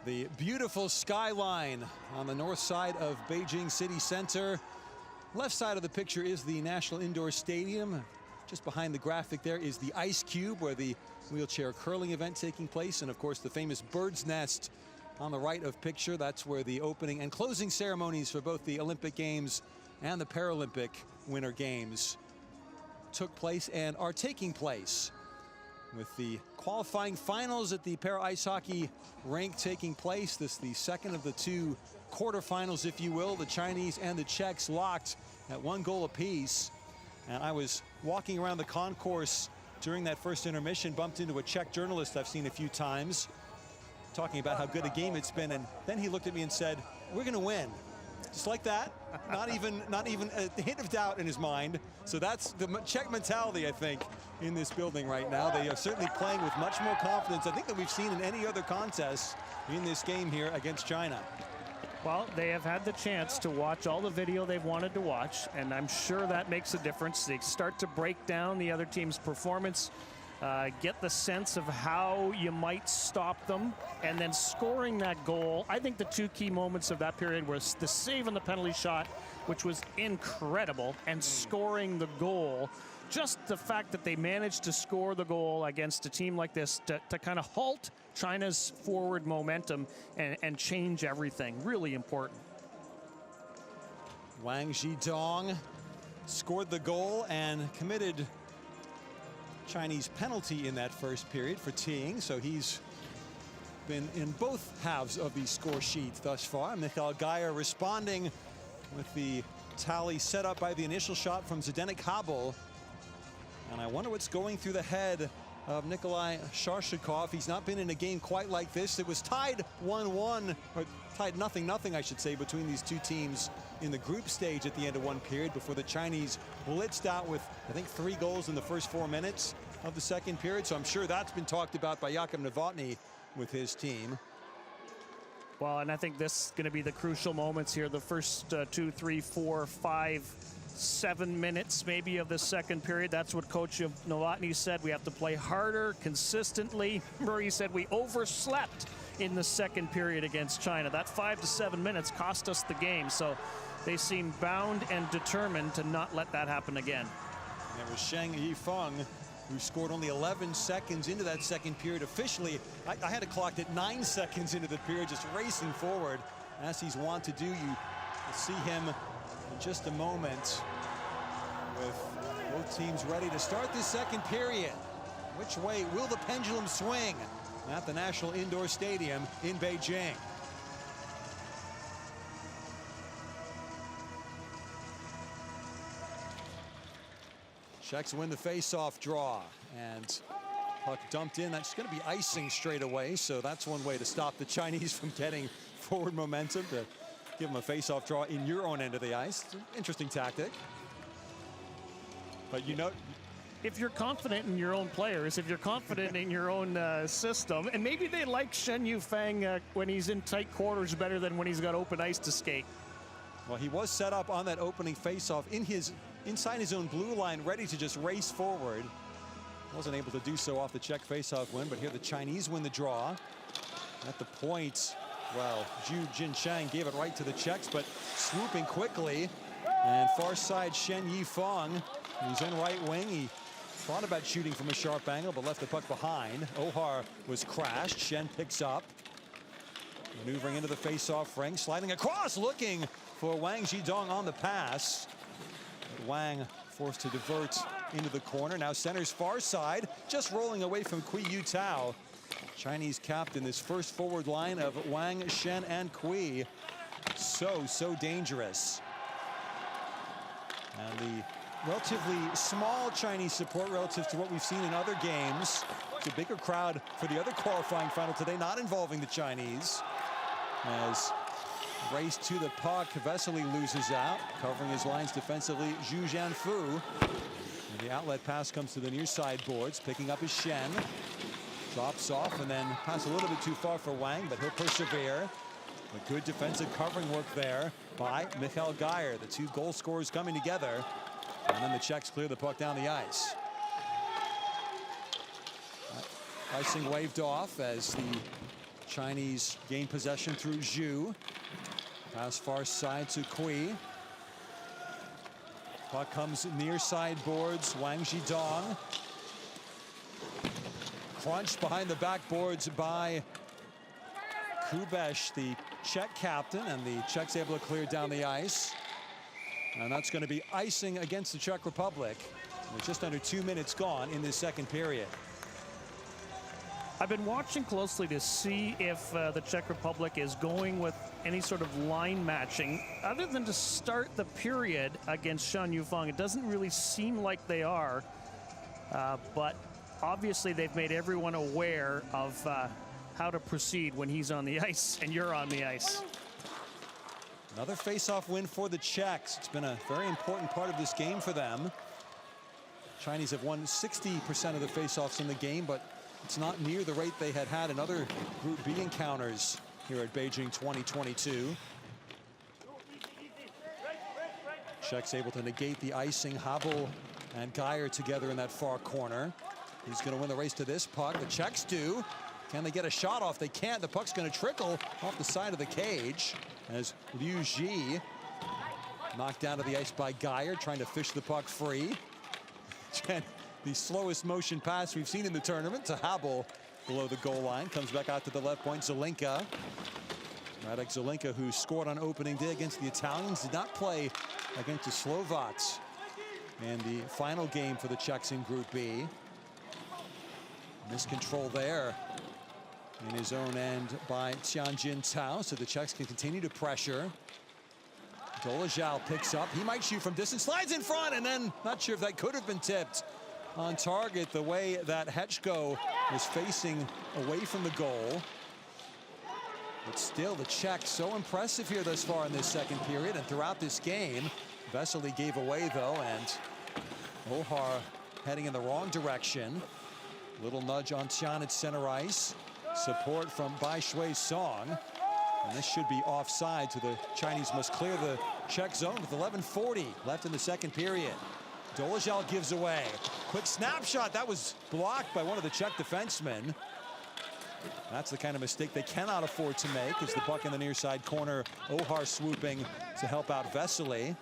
The beautiful skyline on the north side of Beijing city center. Left side of the picture is the National Indoor Stadium. Just behind the graphic there is the Ice Cube, where the wheelchair curling event taking place, and of course the famous Bird's Nest on the right of picture. That's where the opening and closing ceremonies for both the Olympic Games and the Paralympic Winter Games took place and are taking place, with the qualifying finals at the para ice hockey rink taking place. This is the second of the two quarterfinals, if you will. The Chinese and the Czechs locked at 1 goal apiece. And I was walking around the concourse during that first intermission, bumped into a Czech journalist I've seen a few times, talking about how good a game it's been. And then he looked at me and said, "We're going to win." Just like that. Not even a hint of doubt in his mind. So that's the Czech mentality, I think, in this building right now. They are certainly playing with much more confidence, I think, than we've seen in any other contest in this game here against China. Well, they have had the chance to watch all the video they've wanted to watch, and I'm sure that makes a difference. They start to break down the other team's performance, get the sense of how you might stop them, and then scoring that goal. I think the two key moments of that period was the save on the penalty shot, which was incredible, and scoring the goal. Just the fact that they managed to score the goal against a team like this to kind of halt China's forward momentum and change everything. Really important. Wang Zhidong scored the goal and committed Chinese penalty in that first period for teeing, so he's been in both halves of the score sheet thus far. Michael Geyer responding with the tally set up by the initial shot from Zdeněk Habel. And I wonder what's going through the head of Nikolai Sharshikov. He's not been in a game quite like this. It was tied 1-1, or tied 0-0, I should say, between these two teams in the group stage at the end of one period before the Chinese blitzed out with, I think, 3 goals in the first 4 minutes of the second period. So I'm sure that's been talked about by Jakub Novotny with his team. Well, and I think this is going to be the crucial moments here. The first 2, 3, 4, 5, 7 minutes maybe of the second period. That's what Coach Novotny said. We have to play harder, consistently. Remember, he said we overslept in the second period against China. That 5 to 7 minutes cost us the game. So they seem bound and determined to not let that happen again. And it was Sheng Yifeng who scored only 11 seconds into that second period. Officially, I had it clocked at 9 seconds into the period, just racing forward, as he's wont to do. You see him in just a moment with both teams ready to start this second period. Which way will the pendulum swing at the National Indoor Stadium in Beijing? Czechs win the face-off draw, and puck dumped in. That's going to be icing straight away, so that's one way to stop the Chinese from getting forward momentum, to give them a face-off draw in your own end of the ice. It's an interesting tactic. But you know, if you're confident in your own players, if you're confident in your own system, and maybe they like Shen Yifeng when he's in tight quarters better than when he's got open ice to skate. Well, he was set up on that opening face-off inside his own blue line, ready to just race forward. Wasn't able to do so off the Czech face-off win, but here the Chinese win the draw. At the point, well, Zhu Jincheng gave it right to the Czechs, but swooping quickly. And far side Shen Yifeng, who's in right wing. He thought about shooting from a sharp angle, but left the puck behind. Ohar was crashed. Shen picks up. Maneuvering into the face-off ring, sliding across, looking for Wang Zhidong on the pass. But Wang forced to divert into the corner. Now center's far side, just rolling away from Kui Yutao. Chinese captain, this first forward line of Wang, Shen, and Kui. So dangerous. And the relatively small Chinese support relative to what we've seen in other games. It's a bigger crowd for the other qualifying final today, not involving the Chinese. As race to the puck, Vesely loses out, covering his lines defensively, Zhu Jianfu. And the outlet pass comes to the near side boards, picking up his Shen. Drops off and then pass a little bit too far for Wang, but he'll persevere. A good defensive covering work there by Michael Geyer. The two goal scorers coming together. And then the Czechs clear the puck down the ice. Icing waved off as the Chinese gain possession through Zhu. Pass far side to Kui. Puck comes near side boards. Wang Zhidong. Crunched behind the backboards by Kubesh, the Czech captain, and the Czechs able to clear down the ice. And that's going to be icing against the Czech Republic. With just under 2 minutes gone in this second period. I've been watching closely to see if the Czech Republic is going with any sort of line matching. Other than to start the period against Shan Yufeng, it doesn't really seem like they are. But obviously they've made everyone aware of how to proceed when he's on the ice and you're on the ice. Another face-off win for the Czechs. It's been a very important part of this game for them. Chinese have won 60% of the face-offs in the game, but it's not near the rate they had in other Group B encounters here at Beijing 2022. Czechs able to negate the icing. Habel and Geyer together in that far corner. He's going to win the race to this puck. The Czechs do. Can they get a shot off? They can't. The puck's going to trickle off the side of the cage as Liu Ji knocked down to the ice by Geyer, trying to fish the puck free. The slowest motion pass we've seen in the tournament to Habel below the goal line. Comes back out to the left point. Zelinka. Radek Zelinka, who scored on opening day against the Italians, did not play against the Slovaks in the final game for the Czechs in Group B. Miscontrol there in his own end by Tianjin Tao, so the Czechs can continue to pressure. Dolezal picks up. He might shoot from distance, slides in front, and then not sure if that could have been tipped on target the way that Hetchko was facing away from the goal. But still, the Czechs so impressive here thus far in this second period and throughout this game. Vesely gave away though, and Ohar heading in the wrong direction. Little nudge on Tian at center ice. Support from Bai Shui Song. And this should be offside, so the Chinese must clear the Czech zone with 11:40 left in the second period. Dolezal gives away. Quick snapshot. That was blocked by one of the Czech defensemen. That's the kind of mistake they cannot afford to make, as the puck in the near side corner. Ohar swooping to help out Vesely.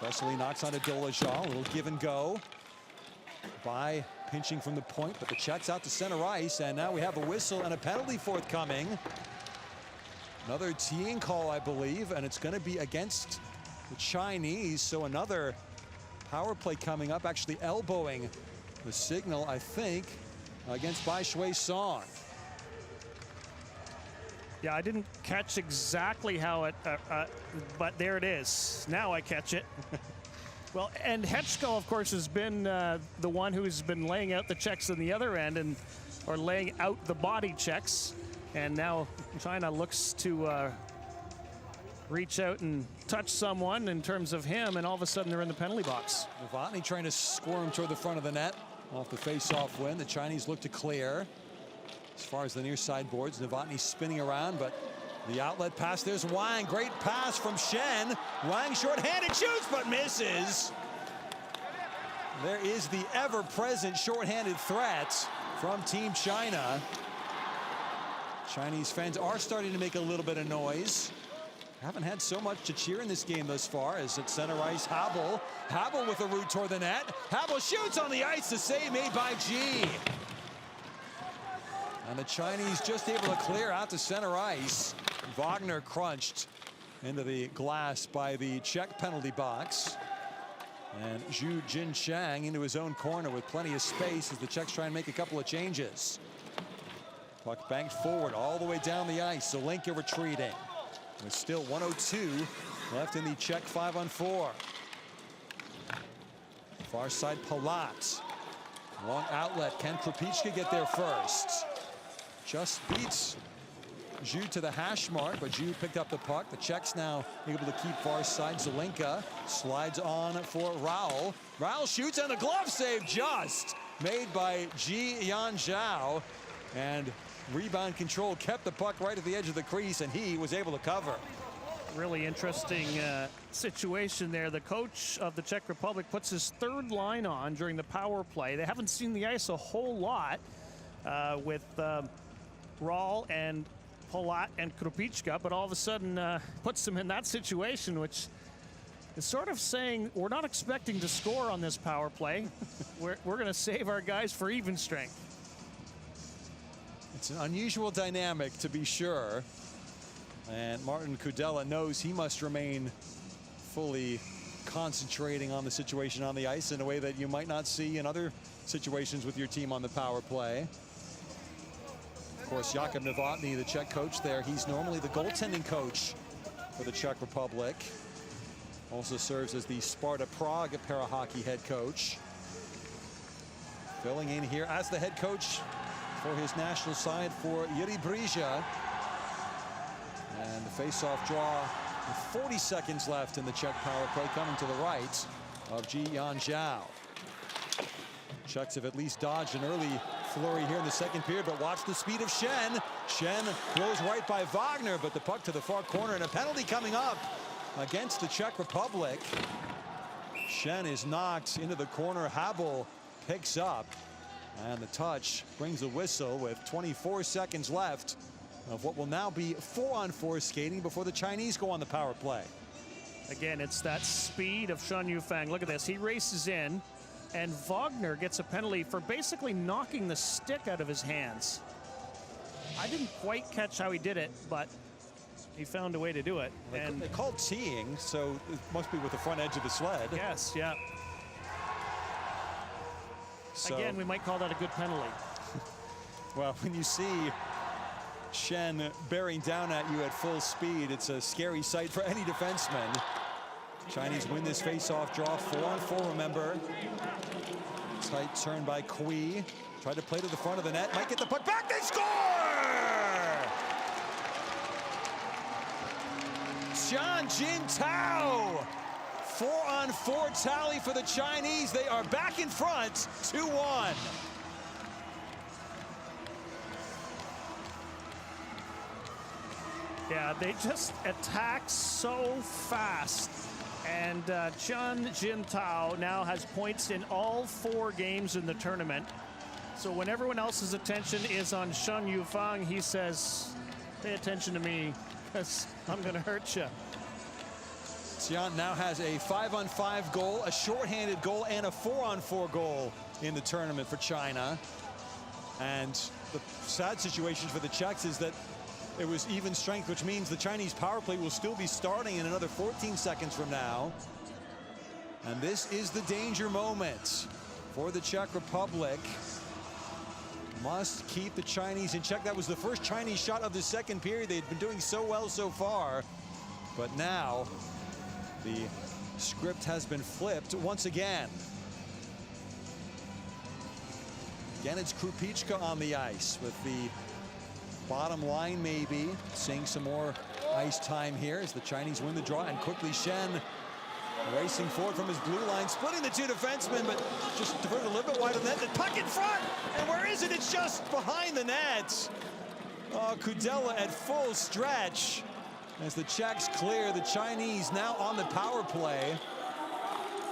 Vesely knocks onto Dolezal. A little give and go. Bai pinching from the point, but the Czechs out to center ice, and now we have a whistle and a penalty forthcoming. Another teeing call, I believe, and it's going to be against the Chinese. So another power play coming up, actually elbowing the signal, I think, against Bai Shui Song. Yeah, I didn't catch exactly how it, but there it is. Now I catch it. Well, and Hetchko, of course, has been the one who's been laying out the checks on the other end, or laying out the body checks. And now China looks to reach out and touch someone in terms of him, and all of a sudden they're in the penalty box. Novotny trying to squirm toward the front of the net off the face-off win. The Chinese look to clear. As far as the near side boards, Novotny spinning around, but the outlet pass, there's Wang. Great pass from Shen. Wang short-handed, shoots, but misses. There is the ever-present short-handed threat from Team China. Chinese fans are starting to make a little bit of noise. Haven't had so much to cheer in this game thus far, as at center ice, Habel. Habel with a route toward the net. Habel shoots on the ice, the save made by Ji. And the Chinese just able to clear out to center ice. Wagner crunched into the glass by the Czech penalty box. And Zhu Jinshang into his own corner with plenty of space as the Czechs try and make a couple of changes. Puck banked forward all the way down the ice. Zelinka retreating. With still 1:02 left in the Czech 5-on-4. Far side Palat. Long outlet. Can Krupicka get there first? Just beats Zhu to the hash mark, but Zhu picked up the puck. The Czechs now able to keep far side. Zelinka slides on for Raul. Raul shoots, and a glove save just made by Ji Yanzhao. And rebound control kept the puck right at the edge of the crease, and he was able to cover. Really interesting situation there. The coach of the Czech Republic puts his third line on during the power play. They haven't seen the ice a whole lot with Raul and Palat and Krupichka, but all of a sudden puts them in that situation, which is sort of saying we're not expecting to score on this power play. we're going to save our guys for even strength. It's an unusual dynamic, to be sure. And Martin Kudela knows he must remain fully concentrating on the situation on the ice in a way that you might not see in other situations with your team on the power play. Of course, Jakub Novotny, the Czech coach there, he's normally the goaltending coach for the Czech Republic. Also serves as the Sparta Prague para-hockey head coach. Filling in here as the head coach for his national side for Jiří Bríza. And the face-off draw with 40 seconds left in the Czech power play, coming to the right of Ji Yan Zhao. Czechs have at least dodged an early flurry here in the second period, but watch the speed of Shen. Shen goes right by Wagner, but the puck to the far corner, and a penalty coming up against the Czech Republic. Shen is knocked into the corner. Habel picks up, and the touch brings a whistle with 24 seconds left of what will now be 4-on-4 skating before the Chinese go on the power play. Again, it's that speed of Shen Yufang. Look at this. He races in, and Wagner gets a penalty for basically knocking the stick out of his hands. I didn't quite catch how he did it, but he found a way to do it. And they called teeing, so it must be with the front edge of the sled. Yes, yeah. So, again, we might call that a good penalty. Well, when you see Shen bearing down at you at full speed, it's a scary sight for any defenseman. Chinese win this face-off draw, 4-on-4, remember. Tight turn by Kui. Tried to play to the front of the net, might get the puck back, they score! Xian Jintao. 4-on-4 tally for the Chinese. They are back in front, 2-1. Yeah, they just attack so fast. And Xian Jintao now has points in all 4 games in the tournament. So when everyone else's attention is on Shen Yufang, he says, pay attention to me, because I'm going to hurt you. Xian now has a 5-on-5 goal, a shorthanded goal, and a 4-on-4 goal in the tournament for China. And the sad situation for the Czechs is that it was even strength, which means the Chinese power play will still be starting in another 14 seconds from now. And this is the danger moment for the Czech Republic. Must keep the Chinese in check. That was the first Chinese shot of the second period. They'd been doing so well so far. But now the script has been flipped once again. Again, it's Krupichka on the ice with the bottom line, maybe seeing some more ice time here as the Chinese win the draw, and quickly Shen racing forward from his blue line, splitting the 2 defensemen, but just diverted a little bit wide of the net. The puck in front, and where is it? It's just behind the net. Oh, Kudela at full stretch as the Czechs clear. The Chinese now on the power play.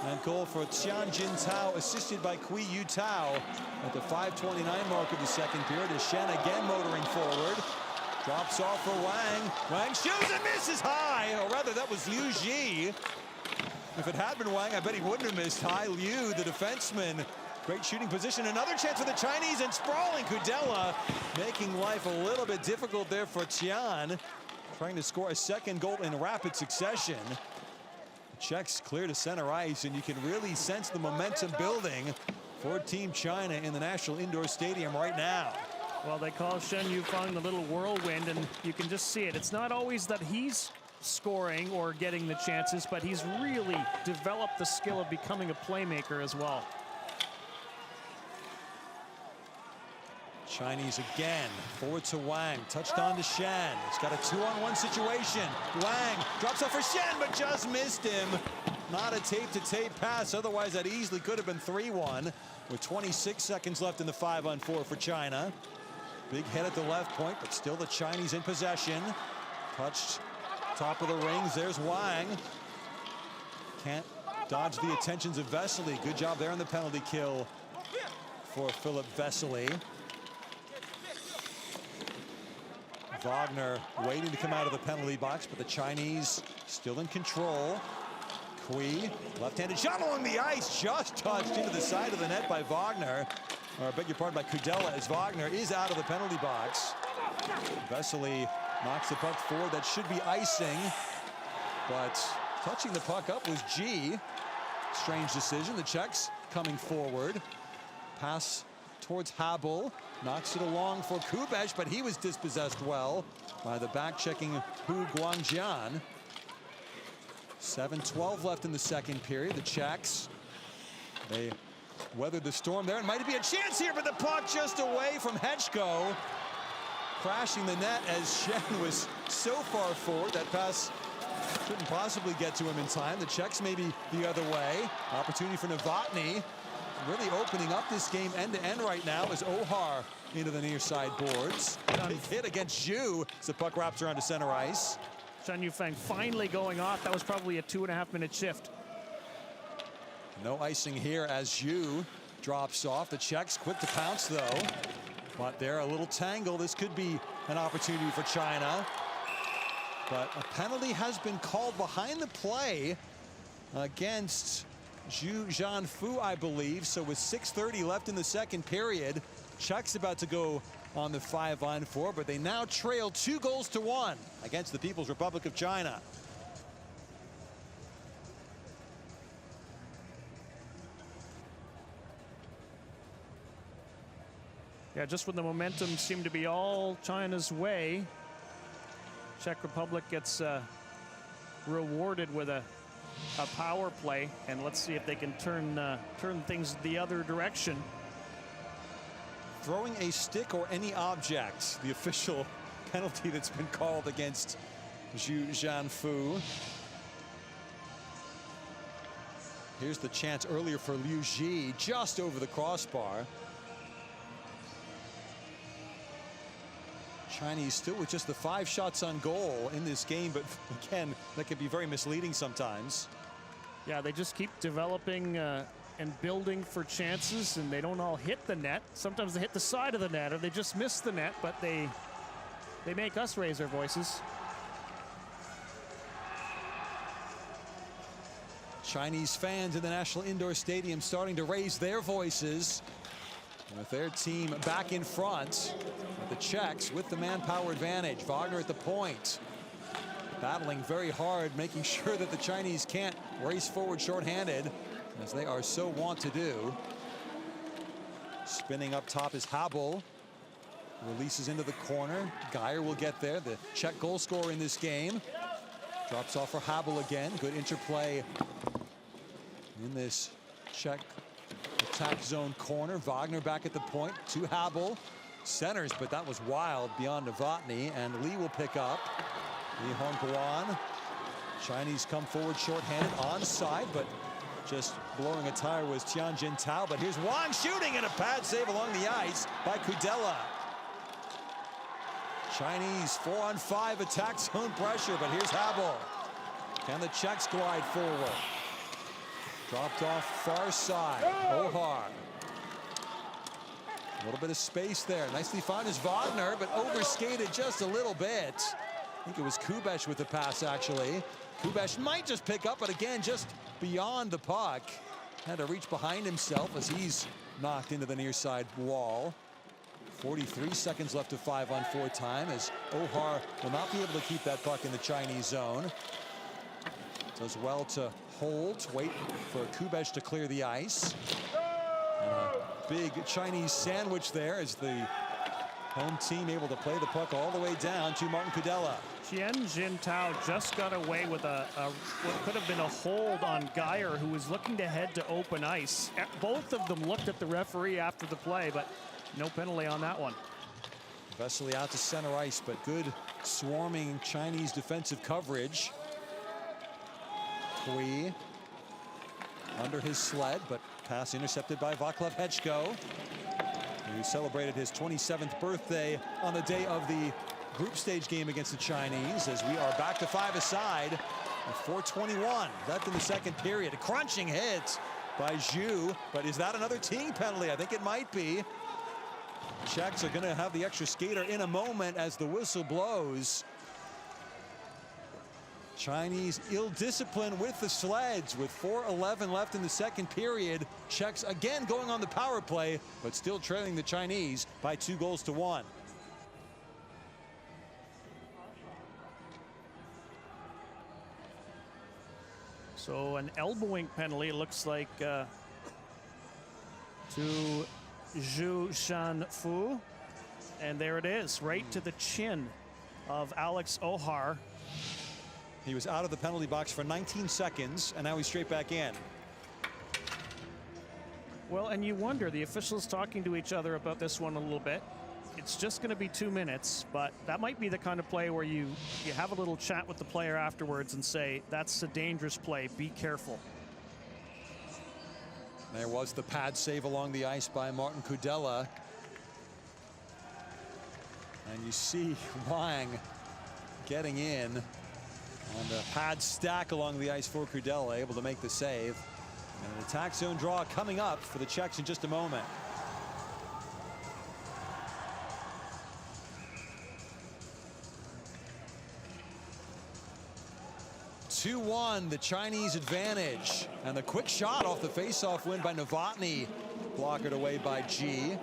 And goal for Xian Jintao, assisted by Kui Yutao at the 5:29 mark of the second period, as Shen again motoring forward. Drops off for Wang. Wang shoots and misses high, or rather that was Liu Ji. If it had been Wang, I bet he wouldn't have missed high. Liu, the defenseman, great shooting position. Another chance for the Chinese, and sprawling Kudela, making life a little bit difficult there for Qian, trying to score a second goal in rapid succession. Czechs clear to center ice, and you can really sense the momentum building for Team China in the National Indoor Stadium right now. Well, they call Shen Yufang the little whirlwind, and you can just see it. It's not always that he's scoring or getting the chances, but he's really developed the skill of becoming a playmaker as well. Chinese again, forward to Wang, touched on to Shen. He's got a 2-on-1 situation. Wang drops off for Shen, but just missed him. Not a tape-to-tape pass, otherwise that easily could have been 3-1 with 26 seconds left in the 5-on-4 for China. Big hit at the left point, but still the Chinese in possession. Touched top of the rings, there's Wang. Can't dodge the attentions of Vesely. Good job there on the penalty kill for Philip Vesely. Wagner waiting to come out of the penalty box, but the Chinese still in control. Kui, left-handed shot along the ice, just touched into the side of the net by Wagner. Or I beg your pardon, by Kudela, as Wagner is out of the penalty box. Vesely knocks the puck forward. That should be icing, but touching the puck up was G. Strange decision. The Czechs coming forward. Pass towards Habel. Knocks it along for Kubesh, but he was dispossessed well by the back-checking Hu Guangjian. 7:12 left in the second period. The Czechs, they weathered the storm there. It might be a chance here, but the puck just away from Hechko. Crashing the net as Shen was so far forward. That pass couldn't possibly get to him in time. The Czechs maybe the other way. Opportunity for Novotny. Really opening up this game end-to-end right now as Ohar into the near side boards. Big hit against Zhu as the puck wraps around to center ice. Shen Yufeng finally going off. That was probably a 2.5-minute shift. No icing here as Zhu drops off. The Czechs quick to pounce though. But there, a little tangle. This could be an opportunity for China. But a penalty has been called behind the play against Zhu Zhanfu, I believe. So with 6:30 left in the second period, Czechs about to go on the 5-on-4, but they now trail 2-1 against the People's Republic of China. Yeah, just when the momentum seemed to be all China's way, Czech Republic gets rewarded with a power play, and let's see if they can turn things the other direction. Throwing a stick or any object, the official penalty that's been called against Zhu Zhanfu. Here's the chance earlier for Liu Ji, just over the crossbar. Chinese still with just the 5 shots on goal in this game, but again, that can be very misleading sometimes. Yeah, they just keep developing and building for chances, and they don't all hit the net. Sometimes they hit the side of the net, or they just miss the net, but they make us raise our voices. Chinese fans in the National Indoor Stadium starting to raise their voices with their team back in front. The Czechs with the manpower advantage. Wagner at the point, battling very hard, making sure that the Chinese can't race forward shorthanded, as they are so wont to do. Spinning up top is Habel. Releases into the corner. Geyer will get there, the Czech goal scorer in this game. Drops off for Habel again. Good interplay in this Czech attack zone corner. Wagner back at the point to Habel. Centers, but that was wild beyond Novotny, and Lee will pick up. Li Hongguan. Chinese come forward shorthanded, onside, but just blowing a tire was Tianjin Tao. But here's Wang shooting, and a pad save along the ice by Kudela. Chinese 4-on-5 attack zone pressure, but here's Habel. Can the Czechs glide forward? Dropped off far side. Ohar. A little bit of space there. Nicely found is Wagner, but overskated just a little bit. I think it was Kubesh with the pass, actually. Kubesh might just pick up, but again, just beyond the puck. Had to reach behind himself as he's knocked into the near side wall. 43 seconds left of 5-on-4 time, as Ohar will not be able to keep that puck in the Chinese zone. Does well to hold, wait for Kubesh to clear the ice. Big Chinese sandwich there as the home team able to play the puck all the way down to Martin Kudela. Tianjin Tao just got away with what could have been a hold on Geyer, who was looking to head to open ice. Both of them looked at the referee after the play, but no penalty on that one. Vesely out to center ice, but good swarming Chinese defensive coverage. Kui under his sled, but pass intercepted by Vaclav Hechko, who celebrated his 27th birthday on the day of the group stage game against the Chinese, as we are back to 5-a-side with 4:21 left in the second period. A crunching hit by Zhu, but is that another team penalty? I think it might be. Czechs are going to have the extra skater in a moment as the whistle blows. Chinese ill-disciplined with the sleds with 4:11 left in the second period. Czechs again going on the power play, but still trailing the Chinese by 2-1. So an elbowing penalty, it looks like, to Zhu Shanfu. And there it is, right to the chin of Alex Ohar. He was out of the penalty box for 19 seconds, and now he's straight back in. Well, and you wonder, the officials talking to each other about this one a little bit. It's just going to be 2 minutes, but that might be the kind of play where you have a little chat with the player afterwards and say, that's a dangerous play, be careful. There was the pad save along the ice by Martin Kudela. And you see Wang getting in on the pad stack along the ice for Kudela, able to make the save. And an attack zone draw coming up for the Czechs in just a moment. (2-1), the Chinese advantage. And the quick shot off the faceoff win by Novotny, blockered away by G.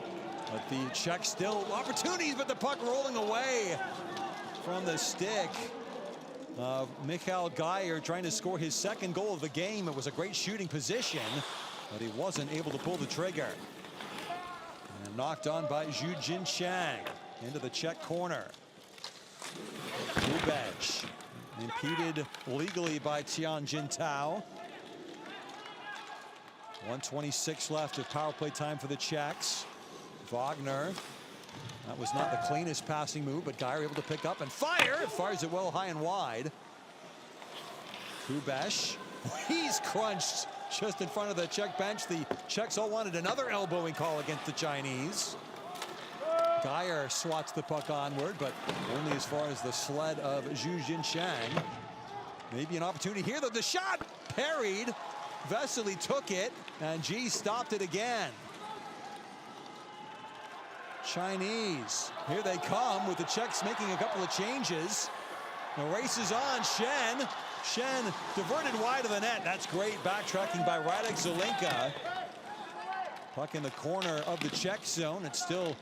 But the Czechs still opportunities, but the puck rolling away from the stick of Mikhail Geyer, trying to score his second goal of the game. It was a great shooting position, but he wasn't able to pull the trigger. And knocked on by Zhu Jinchang into the Czech corner. Lubech impeded legally by Tian Jintao. 1:26 left of power play time for the Czechs. Wagner, that was not the cleanest passing move, but Geyer able to pick up and fire. Fires it well high and wide. Kubesh, he's crunched just in front of the Czech bench. The Czechs all wanted another elbowing call against the Chinese. Geyer swats the puck onward, but only as far as the sled of Zhu Jinchang. Maybe an opportunity here, though. The shot parried. Vesely took it, and G stopped it again. Chinese, here they come with the Czechs making a couple of changes. The race is on. Shen diverted wide of the net. That's great backtracking by Radek Zelinka. Puck in the corner of the Czech zone. It's still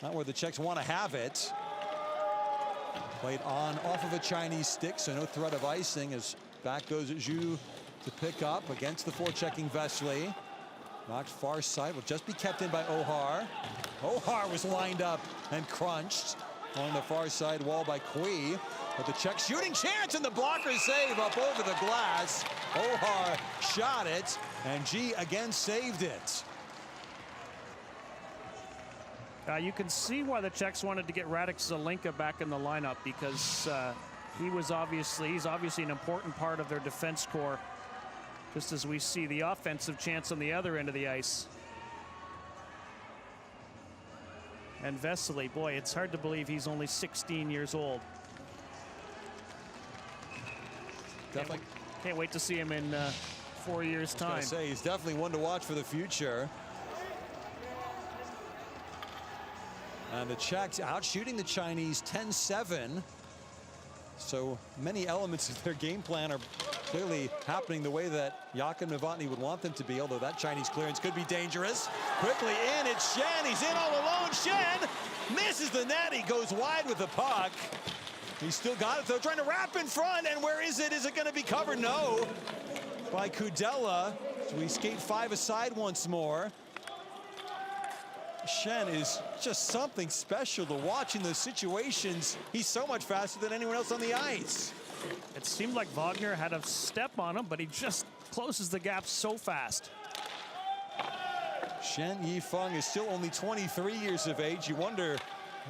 not where the Czechs want to have it. Played on off of a Chinese stick, so no threat of icing as back goes Zhu to pick up against the forechecking Vesely. Knocked far side, will just be kept in by Ohar. Ohar was lined up and crunched on the far side wall by Kui. But the Czech shooting chance, and the blocker save up over the glass. Ohar shot it, and G again saved it. You can see why the Czechs wanted to get Radek Zelinka back in the lineup, because he's obviously an important part of their defense core, just as we see the offensive chance on the other end of the ice. And Vesely, boy, it's hard to believe he's only 16 years old. Definitely. Can't wait to see him in 4 years' time. I was gonna say, he's definitely one to watch for the future. And the Czechs out shooting the Chinese 10-7. So many elements of their game plan are clearly happening the way that Jakub Novotny would want them to be, although that Chinese clearance could be dangerous. Quickly in, it's Shen. He's in all alone. Shen misses the net. He goes wide with the puck. He's still got it, though, trying to wrap in front. And where is it? Is it going to be covered? No. By Kudela. So we skate 5 aside once more. Shen is just something special to watch in those situations. He's so much faster than anyone else on the ice. It seemed like Wagner had a step on him, but he just closes the gap so fast. Shen Yifeng is still only 23 years of age. You wonder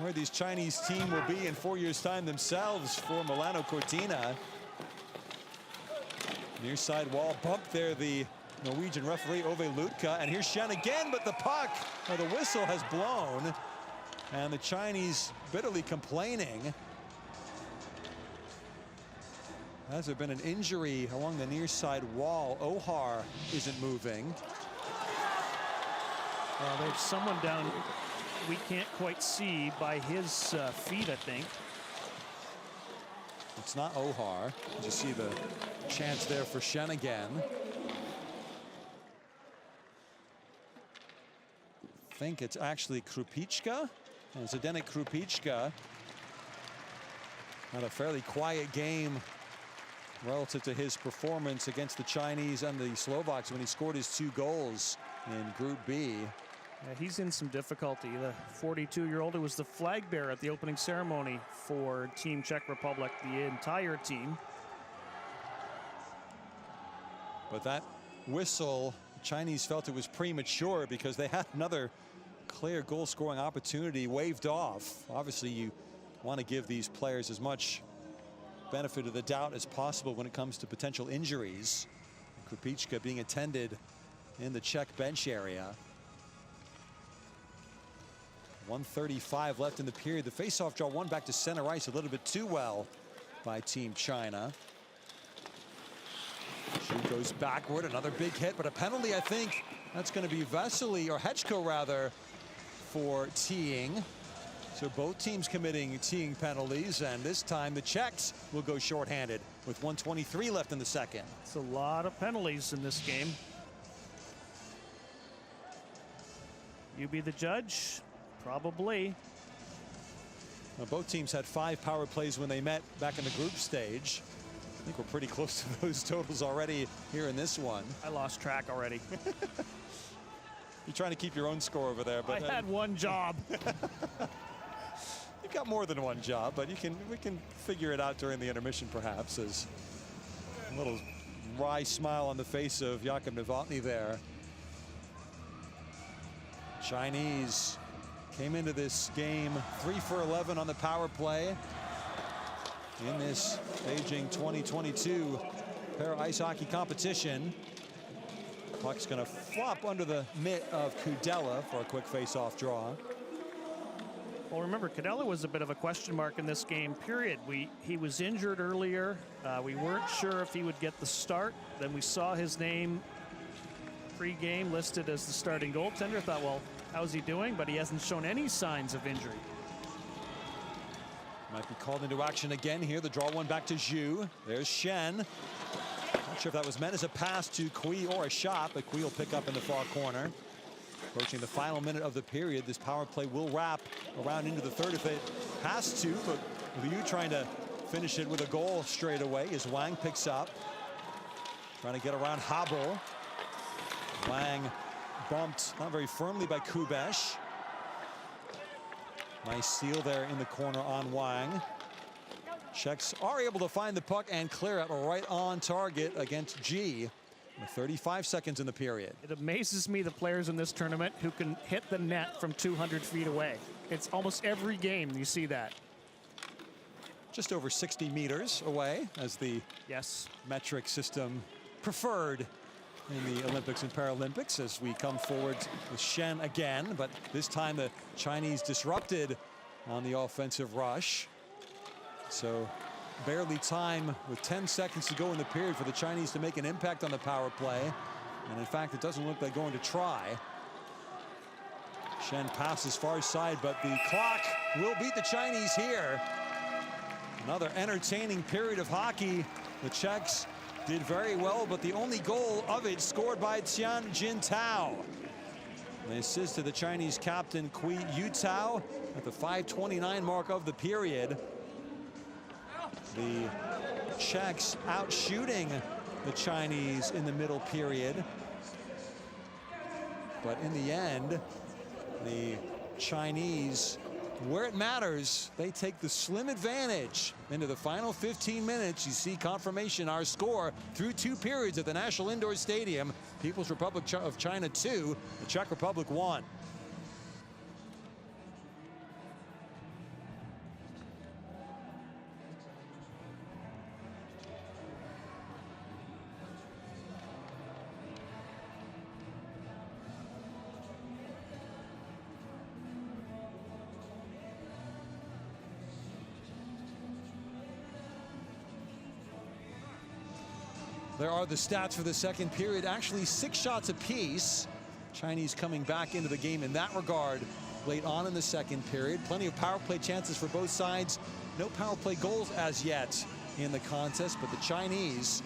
where these Chinese team will be in 4 years' time themselves for Milano Cortina. Near side wall bump there, the Norwegian referee Ove Lutka, and here's Shen again, but the puck, or the whistle has blown, and the Chinese bitterly complaining. Has there been an injury along the near side wall? Ohar isn't moving. There's someone down we can't quite see by his feet, I think. It's not Ohar. You see the chance there for Shen again. I think it's actually Krupichka. And Zdeněk Krupichka had a fairly quiet game relative to his performance against the Chinese and the Slovaks when he scored his 2 goals in Group B. Yeah, he's in some difficulty. The 42-year-old who was the flag bearer at the opening ceremony for Team Czech Republic, the entire team. But that whistle, the Chinese felt it was premature because they had another clear goal-scoring opportunity waved off. Obviously, you want to give these players as much benefit of the doubt as possible when it comes to potential injuries. Krupichka being attended in the Czech bench area. 1:35 left in the period. The face-off draw won back to center ice a little bit too well by Team China. She goes backward, another big hit, but a penalty. I think that's going to be Vesely, or Hechko rather, for teeing. So both teams committing teeing penalties, and this time the Czechs will go shorthanded with 1:23 left in the second. It's a lot of penalties in this game. You be the judge? Probably. Now, both teams had 5 power plays when they met back in the group stage. I think we're pretty close to those totals already here in this one. I lost track already. You're trying to keep your own score over there, but I had one job. You've got more than one job, but we can figure it out during the intermission, perhaps, as a little wry smile on the face of Jakub Novotny there. Chinese came into this game 3 for 11 on the power play in this Beijing 2022 para ice hockey competition. Puck's going to flop under the mitt of Kudela for a quick face-off draw. Well, remember, Kudela was a bit of a question mark in this game, period. He was injured earlier. We weren't sure if he would get the start. Then we saw his name pre-game listed as the starting goaltender. Thought, well, how's he doing? But he hasn't shown any signs of injury. Might be called into action again here. The draw one back to Zhu. There's Shen. Not sure if that was meant as a pass to Kui or a shot, but Kui will pick up in the far corner. Approaching the final minute of the period, this power play will wrap around into the third if it has to, but Liu trying to finish it with a goal straight away as Wang picks up. Trying to get around Habel. Wang bumped not very firmly by Kubesh. Nice steal there in the corner on Wang. Czechs are able to find the puck and clear it right on target against G. With 35 seconds in the period. It amazes me the players in this tournament who can hit the net from 200 feet away. It's almost every game you see that. Just over 60 meters away as the metric system preferred in the Olympics and Paralympics, as we come forward with Shen again, but this time the Chinese disrupted on the offensive rush. So barely time with 10 seconds to go in the period for the Chinese to make an impact on the power play. And in fact, it doesn't look like they're going to try. Shen passes far side, but the clock will beat the Chinese here. Another entertaining period of hockey. The Czechs did very well, but the only goal of it scored by Tian Jintao. They assist to the Chinese captain Kui Yutao at the 5:29 mark of the period. The Czechs out shooting the Chinese in the middle period. But in the end, the Chinese, where it matters, they take the slim advantage into the final 15 minutes. You see confirmation, our score through 2 periods at the National Indoor Stadium. People's Republic of China 2, the Czech Republic 1. There are the stats for the second period. Actually, 6 shots apiece. Chinese coming back into the game in that regard late on in the second period. Plenty of power play chances for both sides. No power play goals as yet in the contest, but the Chinese,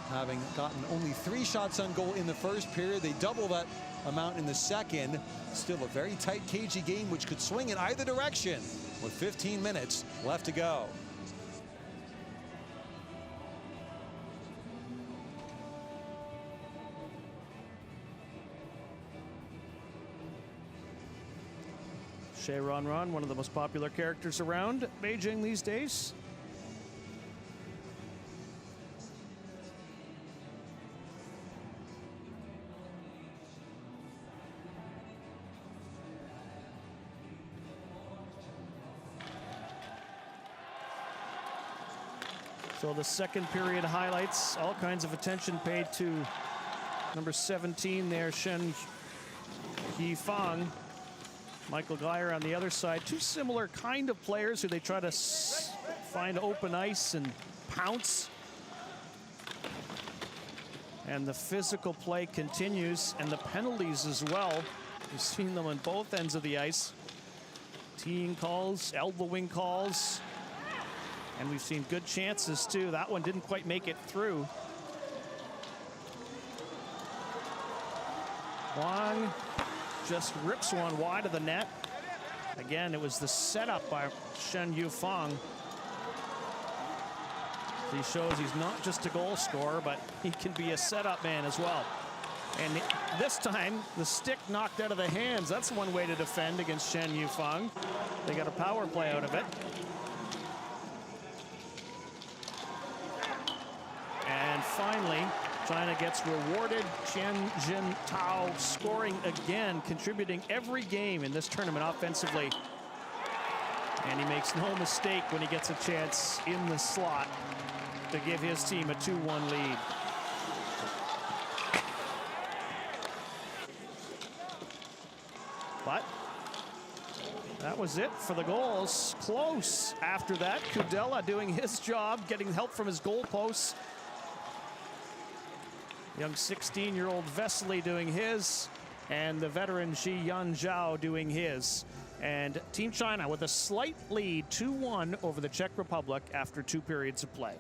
having gotten only 3 shots on goal in the first period, they double that amount in the second. Still a very tight, cagey game, which could swing in either direction with 15 minutes left to go. Xie Ronron, one of the most popular characters around Beijing these days. So the second period highlights, all kinds of attention paid to number 17 there, Shen Yifang. Michael Geyer on the other side. Two similar kind of players who they try to find open ice and pounce. And the physical play continues, and the penalties as well. We've seen them on both ends of the ice. Teeing calls, elbowing calls. And we've seen good chances too. That one didn't quite make it through. Wang just rips one wide of the net. Again, it was the setup by Shen Yifang. He shows he's not just a goal scorer, but he can be a setup man as well. And this time, the stick knocked out of the hands. That's one way to defend against Shen Yifang. They got a power play out of it. And finally, China gets rewarded. Chen Jintao scoring again, contributing every game in this tournament offensively. And he makes no mistake when he gets a chance in the slot to give his team a 2-1 lead. But that was it for the goals. Close after that. Kudela doing his job, getting help from his goalposts. Young 16-year-old Vesely doing his, and the veteran Ji Yanzhao doing his. And Team China with a slight lead, 2-1 over the Czech Republic after 2 periods of play.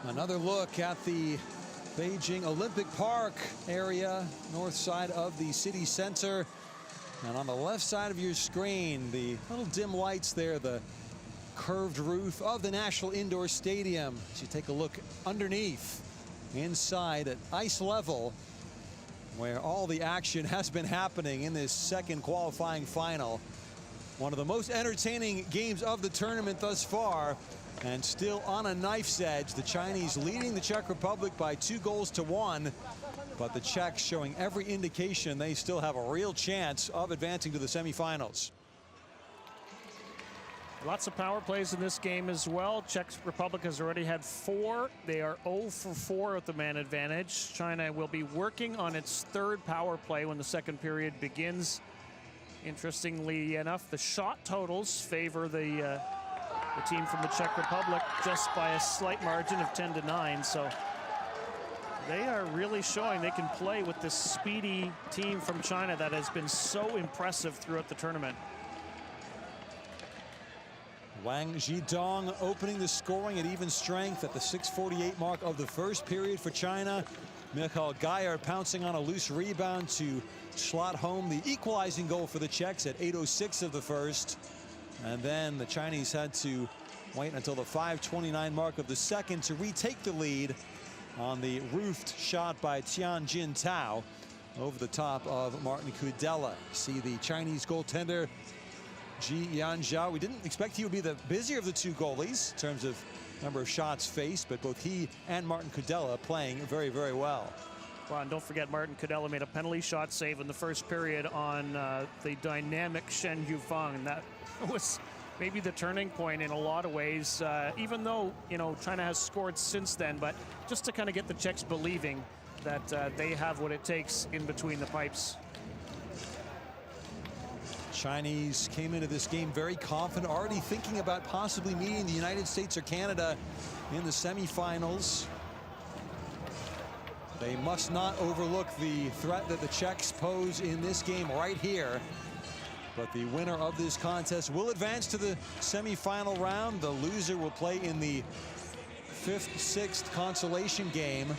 Another look at the Beijing Olympic Park area, north side of the city center. And on the left side of your screen, the little dim lights there, the curved roof of the National Indoor Stadium. As you take a look underneath, inside at ice level, where all the action has been happening in this second qualifying final. One of the most entertaining games of the tournament thus far, and still on a knife's edge. The Chinese leading the Czech Republic by 2-1, but the Czechs showing every indication they still have a real chance of advancing to the semifinals. Lots of power plays in this game as well. Czech Republic has already had 4. They are 0 for 4 with the man advantage. China will be working on its third power play when the second period begins. Interestingly enough, the shot totals favor the team from the Czech Republic just by a slight margin of 10-9. So they are really showing they can play with this speedy team from China that has been so impressive throughout the tournament. Wang Zhidong opening the scoring at even strength at the 6:48 mark of the first period for China. Michael Geyer pouncing on a loose rebound to slot home the equalizing goal for the Czechs at 8:06 of the first. And then the Chinese had to wait until the 5:29 mark of the second to retake the lead on the roofed shot by Tian Jintao over the top of Martin Kudela. See the Chinese goaltender Ji Yanzhao. We didn't expect he would be the busier of the two goalies in terms of number of shots faced, but both he and Martin Kudela playing very, very well. Well, and don't forget, Martin Kudela made a penalty shot save in the first period on the dynamic Shen Yufeng, and that was maybe the turning point in a lot of ways, even though, you know, China has scored since then, but just to kind of get the Czechs believing that they have what it takes in between the pipes. Chinese came into this game very confident, already thinking about possibly meeting the United States or Canada in the semifinals. They must not overlook the threat that the Czechs pose in this game right here. But the winner of this contest will advance to the semifinal round. The loser will play in the 5th, 6th consolation game.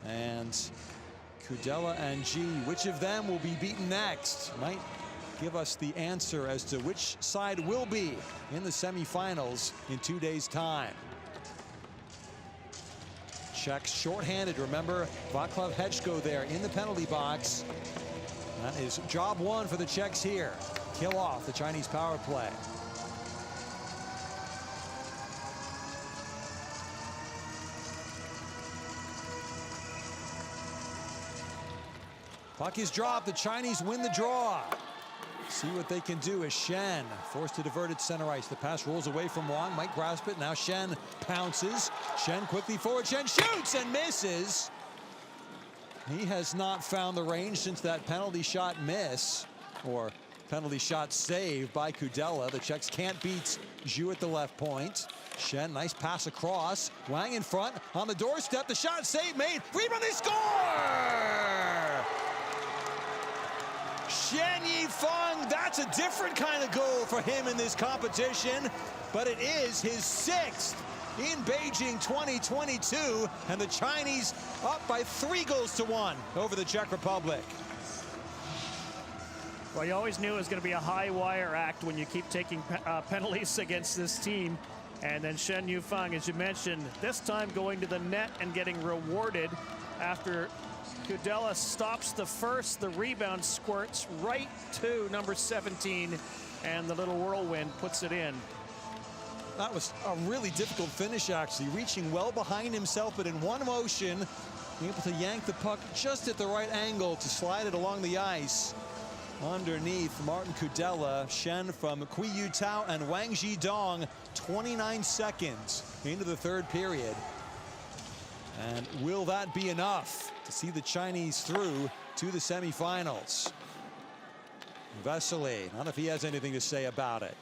And Kudela and Ji, which of them will be beaten next, might give us the answer as to which side will be in the semifinals in 2 days' time. Czechs shorthanded. Remember, Václav Hečko there in the penalty box. That is job one for the Czechs here. Kill off the Chinese power play. Puck is dropped. The Chinese win the draw. See what they can do as Shen forced to divert it center ice. The pass rolls away from Wang. Might grasp it. Now Shen pounces. Shen quickly forward. Shen shoots and misses. He has not found the range since that penalty shot miss, or penalty shot save by Kudela. The Czechs can't beat Zhu at the left point. Shen, nice pass across. Wang in front on the doorstep. The shot save made. Rebound, they score! Shen Yifeng, that's a different kind of goal for him in this competition, but it is his 6th in Beijing 2022, and the Chinese up by 3-1 over the Czech Republic. Well, you always knew it was going to be a high wire act when you keep taking penalties against this team. And then Shen Yufeng, as you mentioned, this time going to the net and getting rewarded after Kudela stops the first. The rebound squirts right to number 17, and the little whirlwind puts it in. That was a really difficult finish, actually, reaching well behind himself, but in one motion, able to yank the puck just at the right angle to slide it along the ice. Underneath Martin Kudela, Shen from Kui Yu Tao and Wang Zhidong, 29 seconds into the third period. And will that be enough to see the Chinese through to the semifinals? Vesely, not if he has anything to say about it.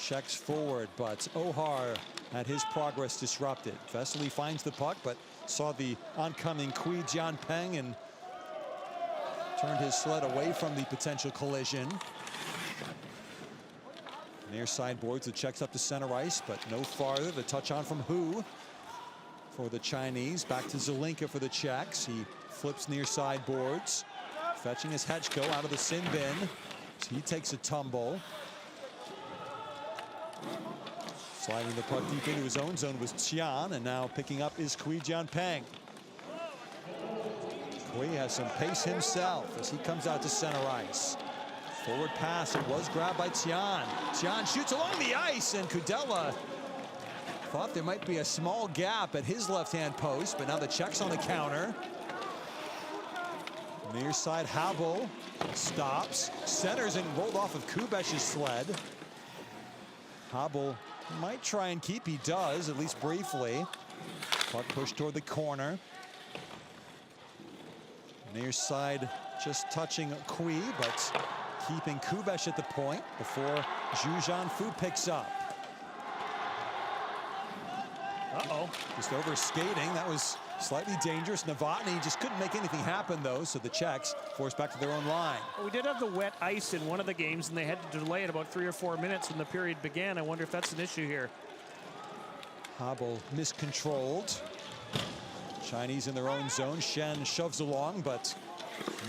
Checks forward, but Ohar had his progress disrupted. Vesely finds the puck, but saw the oncoming Kui Jianpeng and turned his sled away from the potential collision. Near side boards, the checks up to center ice, but no farther. The touch on from Hu for the Chinese. Back to Zelinka for the Czechs. He flips near side boards. Fetching his Hechko out of the sin bin. So he takes a tumble. Sliding the puck deep into his own zone was Tian, and now picking up is Kui Jianpeng. Kui has some pace himself as he comes out to center ice. Forward pass, it was grabbed by Tian. Tian shoots along the ice, and Kudela thought there might be a small gap at his left-hand post, but now the Czechs on the counter. Near side, Habel stops, centers, and rolled off of Kubesh's sled. Habel might try and keep, he does, at least briefly. Puck pushed toward the corner. Near side just touching Kui, but keeping Kubesh at the point before Zhu Zhanfu picks up. Uh-oh. Just over skating, that was slightly dangerous. Novotny just couldn't make anything happen though, so the Czechs forced back to their own line. Well, we did have the wet ice in one of the games, and they had to delay it about 3 or 4 minutes when the period began. I wonder if that's an issue here. Habel miscontrolled. Chinese in their own zone. Shen shoves along, but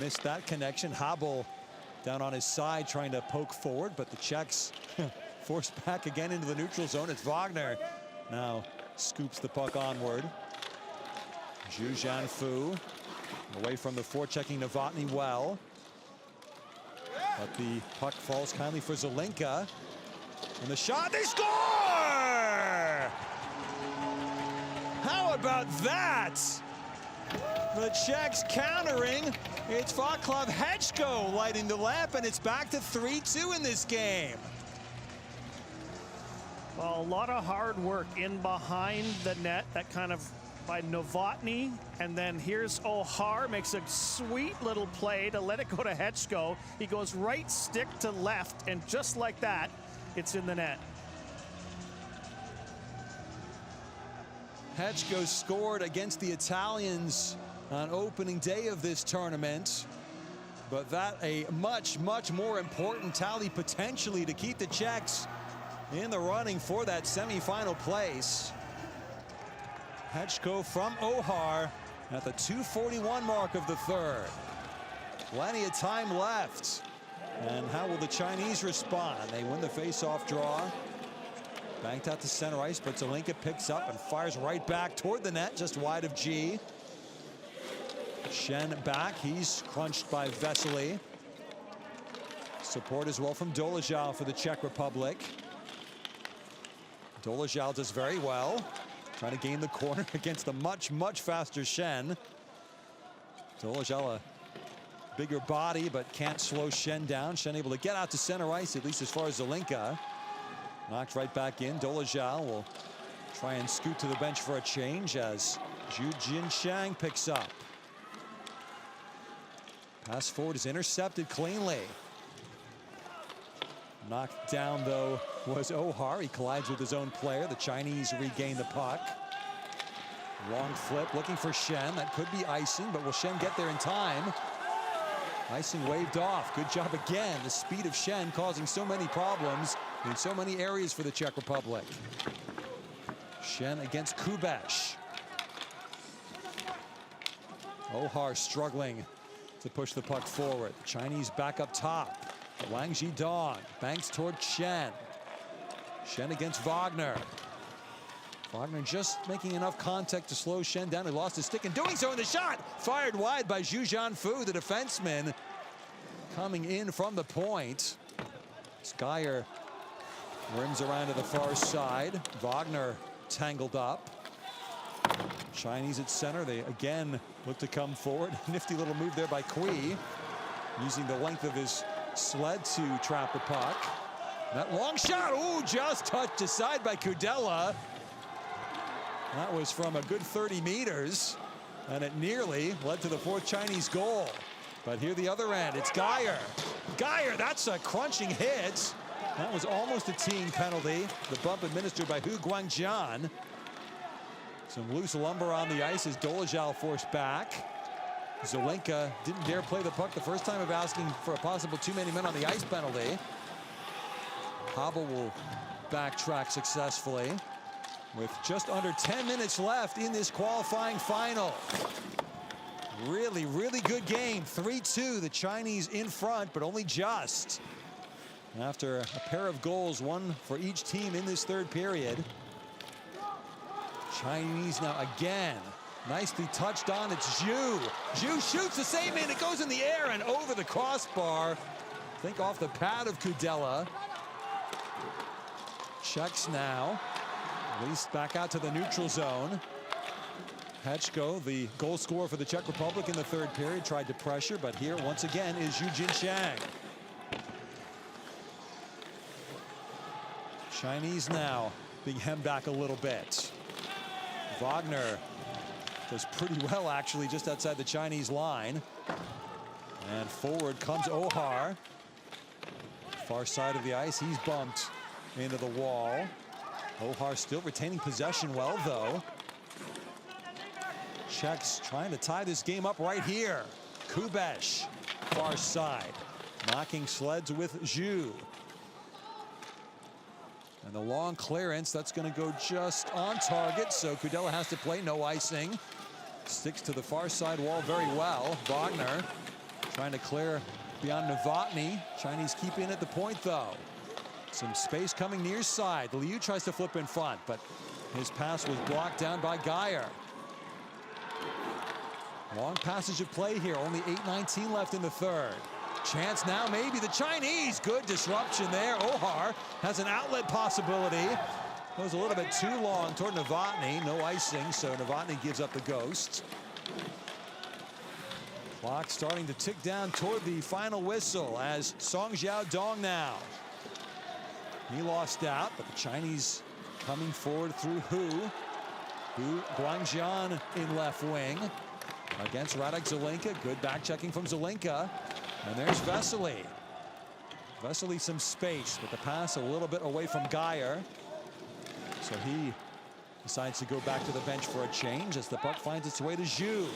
missed that connection. Habel down on his side trying to poke forward, but the Czechs forced back again into the neutral zone. It's Wagner now scoops the puck onward. Zhu Zhanfu away from the forechecking Novotny well. But the puck falls kindly for Zelinka. And the shot, they score! How about that? The Czechs countering. It's Vaclav Hechko lighting the lamp, and it's back to 3-2 in this game. Well, a lot of hard work in behind the net, that kind of by Novotny, and then here's O'Hare, makes a sweet little play to let it go to Hechko. He goes right stick to left, and just like that, it's in the net. Hechko scored against the Italians on opening day of this tournament, but that a much more important tally potentially to keep the Czechs in the running for that semifinal place. Hechko from O'Hare at the 2:41 mark of the third. Plenty of time left. And how will the Chinese respond? They win the face-off draw. Banked out to center ice, but Zelinka picks up and fires right back toward the net, just wide of G. Shen back, he's crunched by Vesely. Support as well from Dolezal for the Czech Republic. Dolezal does very well, trying to gain the corner against the much faster Shen. Dolezal a bigger body, but can't slow Shen down. Shen able to get out to center ice, at least as far as Zelinka. Knocked right back in. Dolezal will try and scoot to the bench for a change as Zhu Jinshang picks up. Pass forward is intercepted cleanly. Knocked down, though, was O'Hare. He collides with his own player. The Chinese regain the puck. Long flip, looking for Shen. That could be icing, but will Shen get there in time? Icing waved off. Good job again. The speed of Shen causing so many problems in so many areas for the Czech Republic. Shen against Kubesh. O'Hare struggling to push the puck forward. The Chinese back up top. Wang Zhidong banks toward Shen. Shen against Wagner. Wagner just making enough contact to slow Shen down. He lost his stick in doing so, and the shot fired wide by Zhu Zhanfu, the defenseman, coming in from the point. Skyer rims around to the far side. Wagner tangled up. Chinese at center. They again look to come forward. Nifty little move there by Kui, using the length of his sled to trap the puck. That long shot, ooh, just touched aside by Kudela. That was from a good 30 meters, and it nearly led to the fourth Chinese goal. But here the other end, it's Geyer. Geyer, that's a crunching hit. That was almost a team penalty. The bump administered by Hu Guangjian. Some loose lumber on the ice as Dolezal forced back. Zelinka didn't dare play the puck the first time of asking for a possible too many men on the ice penalty. Haba will backtrack successfully with just under 10 minutes left in this qualifying final. Really, really good game. 3-2, the Chinese in front, but only just. After a pair of goals, one for each team in this third period. Chinese now again. Nicely touched on, it's Zhu. Zhu shoots the same in, it goes in the air and over the crossbar. I think off the pad of Kudela. Checks now, released back out to the neutral zone. Hechko, the goal scorer for the Czech Republic in the third period, tried to pressure, but here once again is Zhu Jinshang. Chinese now being hemmed back a little bit. Wagner does pretty well actually just outside the Chinese line. And forward comes Ohar. Far side of the ice, he's bumped into the wall. Ohar still retaining possession well though. Czechs trying to tie this game up right here. Kubesh, far side, knocking sleds with Zhu. And the long clearance, that's going to go just on target, so Kudela has to play, no icing. Sticks to the far side wall very well. Wagner trying to clear beyond Novotny. Chinese keep in at the point though. Some space coming near side. Liu tries to flip in front, but his pass was blocked down by Geyer. Long passage of play here, only 8:19 left in the third. Chance now, maybe the Chinese. Good disruption there. Ohar has an outlet possibility. Goes a little bit too long toward Novotny. No icing, so Novotny gives up the ghost. Clock starting to tick down toward the final whistle as Song Xiaodong now. He lost out, but the Chinese coming forward through Hu Guangjian in left wing against Radek Zelenka. Good back checking from Zelenka. And there's Vesely. Vesely some space, but the pass a little bit away from Geyer. So he decides to go back to the bench for a change as the puck finds its way to Zhu.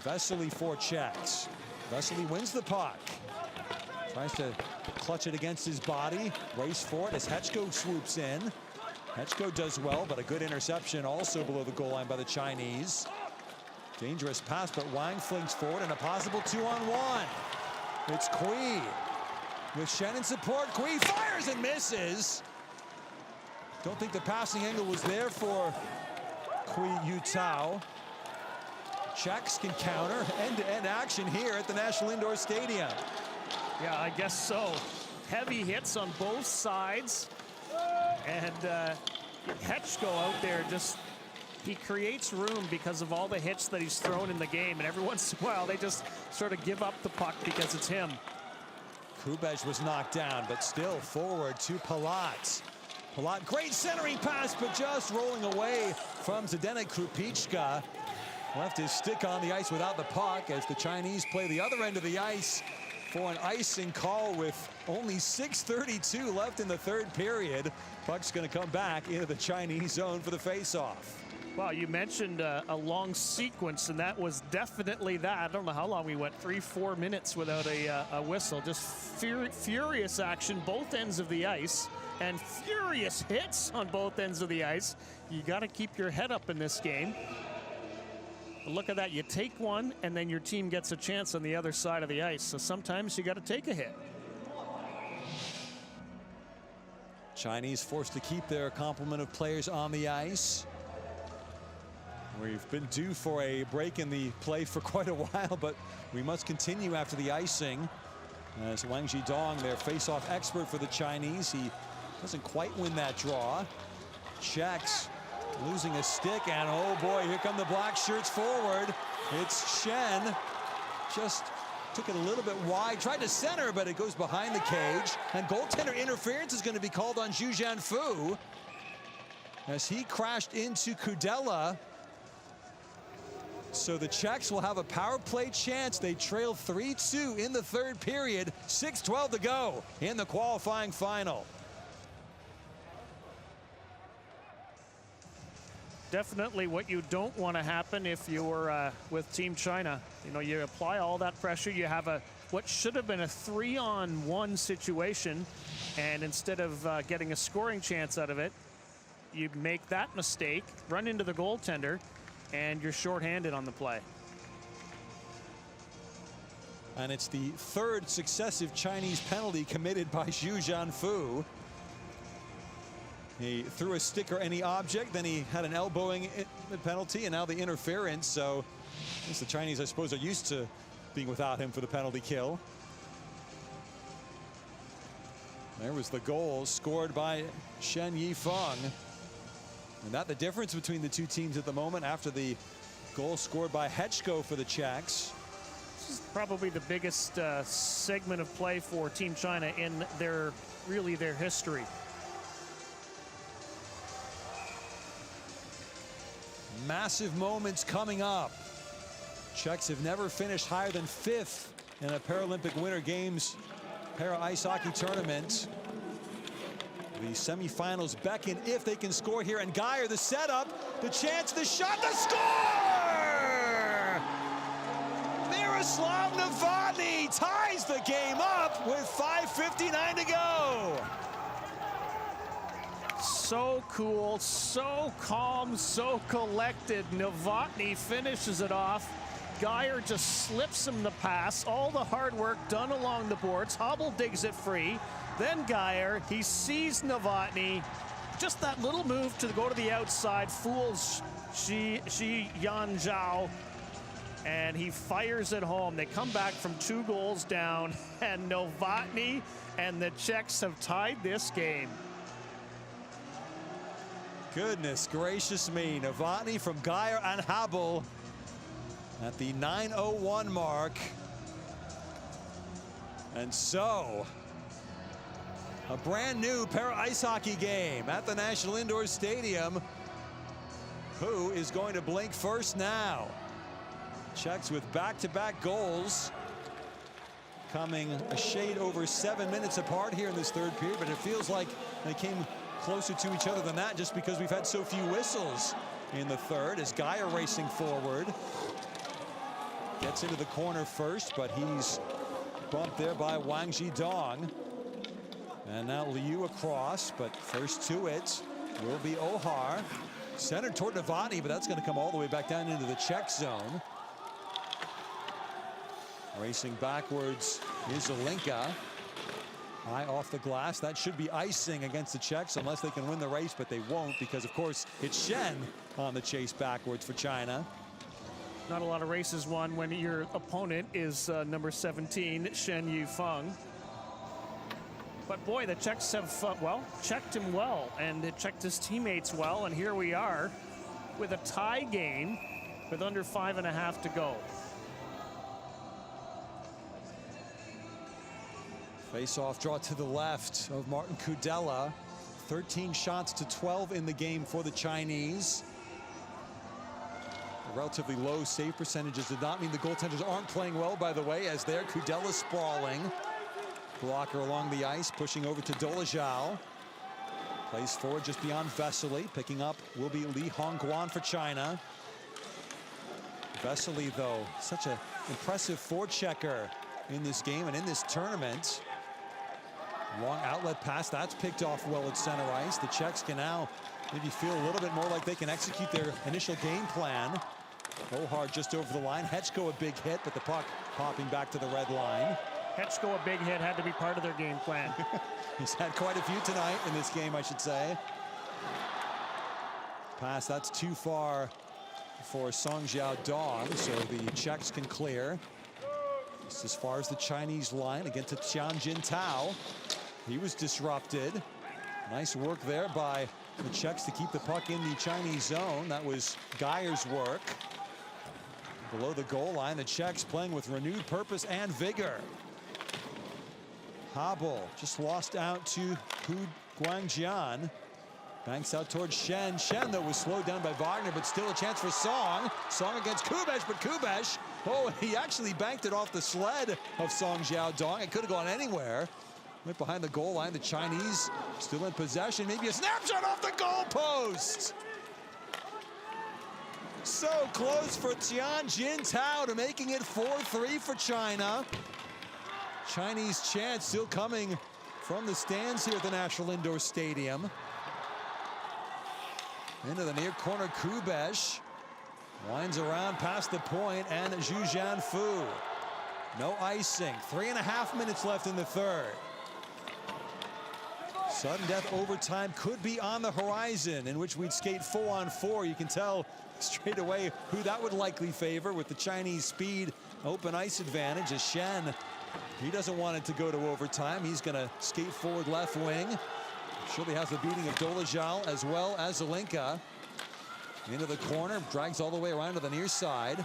Vesely 4 checks. Vesely wins the puck. Tries to clutch it against his body. Race for it as Hechko swoops in. Hechko does well, but a good interception also below the goal line by the Chinese. Dangerous pass, but Wang flings forward and a possible 2-on-1. It's Kui with Shen in support. Kui fires and misses. Don't think the passing angle was there for Kui Yutao. Czechs can counter. End-to-end action here at the National Indoor Stadium. Yeah, I guess so. Heavy hits on both sides. And Hechko out there just, he creates room because of all the hits that he's thrown in the game. And every once in a while, they just sort of give up the puck because it's him. Kubesh was knocked down, but still forward to Palat. Palat, great centering pass, but just rolling away from Zdenek Krupichka. Left his stick on the ice without the puck as the Chinese play the other end of the ice for an icing call with only 6:32 left in the third period. Puck's going to come back into the Chinese zone for the face-off. Well, you mentioned a long sequence, and that was definitely that. I don't know how long we went, 3-4 minutes without a whistle. Just furious action, both ends of the ice, and furious hits on both ends of the ice. You got to keep your head up in this game. But look at that, you take one, and then your team gets a chance on the other side of the ice. So sometimes you got to take a hit. Chinese forced to keep their complement of players on the ice. We've been due for a break in the play for quite a while, but we must continue after the icing. As Wang Zhidong, their face-off expert for the Chinese, he doesn't quite win that draw. Checks, losing a stick, and oh boy, here come the black shirts forward. It's Shen, just took it a little bit wide, tried to center, but it goes behind the cage. And goaltender interference is going to be called on Zhu Jianfu as he crashed into Kudela. So the Czechs will have a power play chance. They trail 3-2 in the third period. 6:12 to go in the qualifying final. Definitely what you don't want to happen if you're with Team China. You know, you apply all that pressure. You have a what should have been a 3-on-1 situation, and instead of getting a scoring chance out of it, you make that mistake, run into the goaltender, and you're shorthanded on the play. And it's the third successive Chinese penalty committed by Zhu Jianfu. He threw a stick or any object, then he had an elbowing penalty, and now the interference. So I guess the Chinese, I suppose, are used to being without him for the penalty kill. There was the goal scored by Shen Yifeng. And that the difference between the two teams at the moment after the goal scored by Hetchko for the Czechs. This is probably the biggest segment of play for Team China in their history. Massive moments coming up. Czechs have never finished higher than 5th in a Paralympic Winter Games para ice hockey tournament. The semifinals beckon if they can score here. And Geyer, the setup, the chance, the shot, the score! Miroslav Novotny ties the game up with 5:59 to go. So cool, so calm, so collected. Novotny finishes it off. Geyer just slips him the pass. All the hard work done along the boards. Hobble digs it free. Then Geyer, he sees Novotny. Just that little move to go to the outside fools Shi Yanzhao, and he fires it home. They come back from 2 goals down, and Novotny and the Czechs have tied this game. Goodness gracious me. Novotny from Geyer and Hobble at the 9:01 mark. And so, a brand new para ice hockey game at the National Indoor Stadium. Who is going to blink first now? Czechs with back-to-back goals, coming a shade over 7 minutes apart here in this third period, but it feels like they came closer to each other than that just because we've had so few whistles in the third. As Geyer racing forward, gets into the corner first, but he's bumped there by Wang Zhidong. And now Liu across, but first to it will be Ohar. Centered toward Novotny, but that's going to come all the way back down into the Czech zone. Racing backwards is Zelinka. High off the glass. That should be icing against the Czechs unless they can win the race, but they won't because, of course, it's Shen on the chase backwards for China. Not a lot of races won when your opponent is number 17, Shen Yifeng. But boy, the Czechs have, checked him well, and it checked his teammates well, and here we are with a tie game with under 5.5 to go. Face-off draw to the left of Martin Kudela. 13 shots to 12 in the game for the Chinese. Relatively low save percentages did not mean the goaltenders aren't playing well, by the way, as there Kudela sprawling. Blocker along the ice, pushing over to Dolezal. Plays forward just beyond Vesely. Picking up will be Li Hongguan for China. Vesely, though, such an impressive forechecker in this game and in this tournament. Long outlet pass, that's picked off well at center ice. The Czechs can now maybe feel a little bit more like they can execute their initial game plan. Ohar just over the line. Hetchko a big hit, but the puck popping back to the red line. Hetchko, a big hit, had to be part of their game plan. He's had quite a few tonight in this game, I should say. Pass, that's too far for Song Jiaodong, so the Czechs can clear. Just as far as the Chinese line against Tian Jintao. He was disrupted. Nice work there by the Czechs to keep the puck in the Chinese zone. That was Geyer's work. Below the goal line, the Czechs playing with renewed purpose and vigor. Hobble just lost out to Hu Guangjian. Banks out towards Shen. Shen, though, was slowed down by Wagner, but still a chance for Song. Song against Kubesh, but Kubesh, oh, he actually banked it off the sled of Song Jiaodong. It could have gone anywhere. Went behind the goal line. The Chinese still in possession. Maybe a snapshot off the goal post. So close for Tian Jintao to making it 4-3 for China. Chinese chant still coming from the stands here at the National Indoor Stadium. Into the near corner, Kubesh winds around past the point, and Zhu Jianfu. No icing. 3.5 minutes left in the third. Sudden death overtime could be on the horizon, in which we'd skate 4-on-4. You can tell straight away who that would likely favor with the Chinese speed open ice advantage. As Shen, he doesn't want it to go to overtime. He's going to skate forward left wing. Surely has the beating of Dolezal as well as Zelenka. Into the corner, drags all the way around to the near side.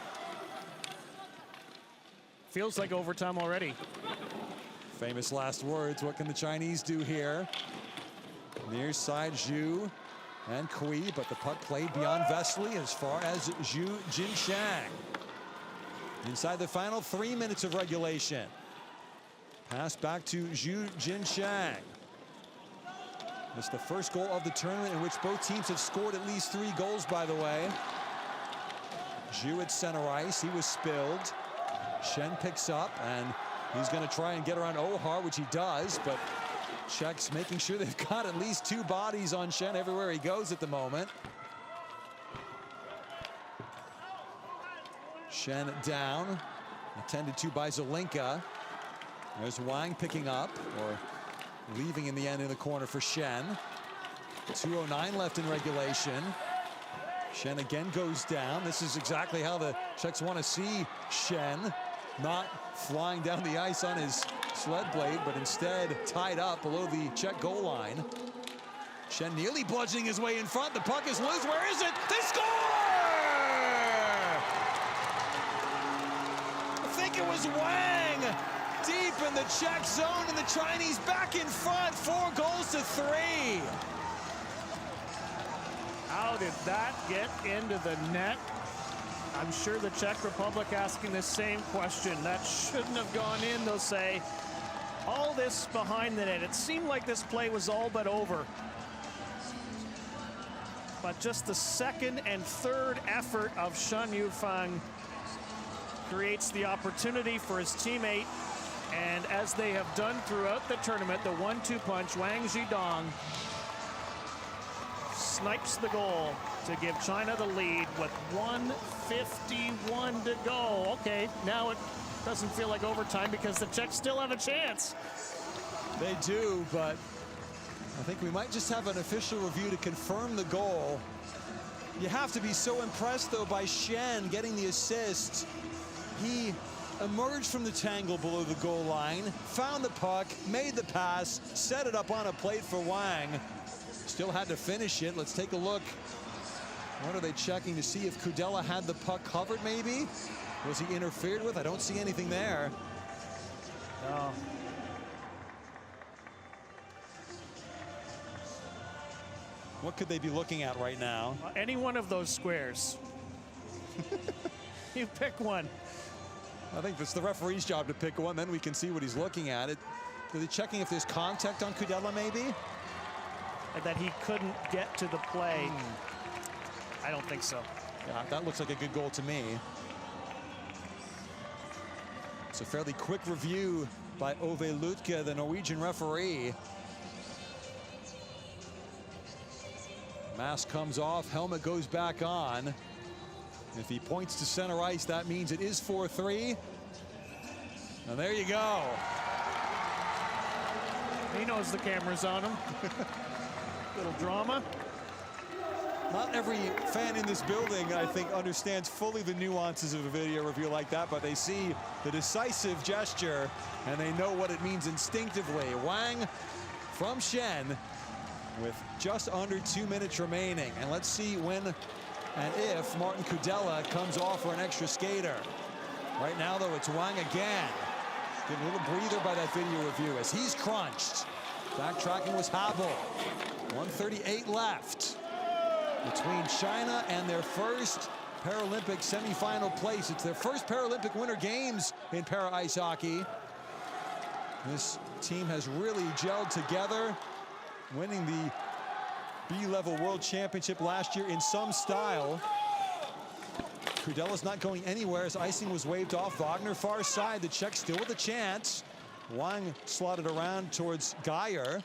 Feels like overtime already. Famous last words. What can the Chinese do here? Near side, Zhu and Kui, but the puck played beyond Vesely as far as Zhu Jinshang. Inside the final 3 minutes of regulation. Pass back to Zhu Jinshang. It's the first goal of the tournament in which both teams have scored at least 3 goals, by the way. Zhu at center ice, he was spilled. Shen picks up, and he's going to try and get around Ohar, which he does, but Czechs making sure they've got at least 2 bodies on Shen everywhere he goes at the moment. Shen down, attended to by Zelenka. There's Wang picking up, or leaving in the end in the corner for Shen. 2:09 left in regulation. Shen again goes down. This is exactly how the Czechs want to see Shen. Not flying down the ice on his sled blade, but instead tied up below the Czech goal line. Shen nearly bludgeoning his way in front. The puck is loose. Where is it? They score! I think it was Wang. Deep in the Czech zone, and the Chinese back in front. 4-3. How did that get into the net? I'm sure the Czech Republic asking the same question. That shouldn't have gone in, they'll say. All this behind the net. It seemed like this play was all but over. But just the second and third effort of Shen Yufeng creates the opportunity for his teammate. And as they have done throughout the tournament, the 1-2 punch, Wang Zhidong snipes the goal to give China the lead with 1:51 to go. Okay, now it doesn't feel like overtime because the Czechs still have a chance. They do, but I think we might just have an official review to confirm the goal. You have to be so impressed, though, by Shen getting the assist. He emerged from the tangle below the goal line, found the puck, made the pass, set it up on a plate for Wang. Still had to finish it. Let's take a look. What are they checking to see if Kudela had the puck covered, maybe? Was he interfered with? I don't see anything there. No. What could they be looking at right now? Any one of those squares. You pick one. I think it's the referee's job to pick one, then we can see what he's looking at. Are they checking if there's contact on Kudela, maybe? And that he couldn't get to the play. I don't think so. Yeah, that looks like a good goal to me. It's a fairly quick review by Ove Lutke, the Norwegian referee. Mask comes off, helmet goes back on. If he points to center ice, that means it is 4-3. And there you go. He knows the camera's on him. Little drama. Not every fan in this building, I think, understands fully the nuances of a video review like that, but they see the decisive gesture and they know what it means instinctively. Wang from Shen with just under 2 minutes remaining. And let's see when and if Martin Kudela comes off for an extra skater. Right now, though, it's Wang again. Getting a little breather by that video review as he's crunched. Backtracking was Habel. 1:38 left between China and their first Paralympic semifinal place. It's their first Paralympic Winter Games in para ice hockey. This team has really gelled together, winning the B-level World Championship last year in some style. Kudela's not going anywhere as icing was waved off. Wagner far side, the Czechs still with a chance. Wang slotted around towards Geyer.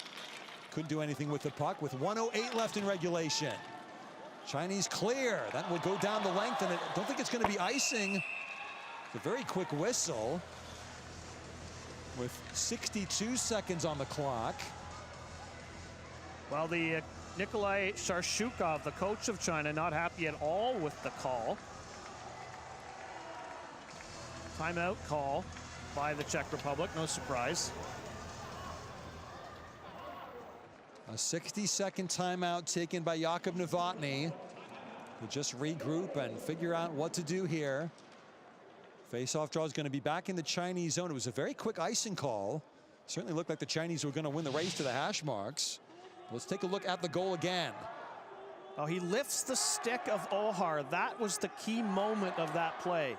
Couldn't do anything with the puck with 1:08 left in regulation. Chinese clear. That will go down the length, and I don't think it's going to be icing. It's a very quick whistle with 62 seconds on the clock. Well, the Nikolai Sharshukov, the coach of China, not happy at all with the call. Timeout call by the Czech Republic, no surprise. A 60-second timeout taken by Jakub Novotny to just regroup and figure out what to do here. Face-off draw is going to be back in the Chinese zone. It was a very quick icing call. Certainly looked like the Chinese were going to win the race to the hash marks. Let's take a look at the goal again. Oh, he lifts the stick of Ohar. That was the key moment of that play.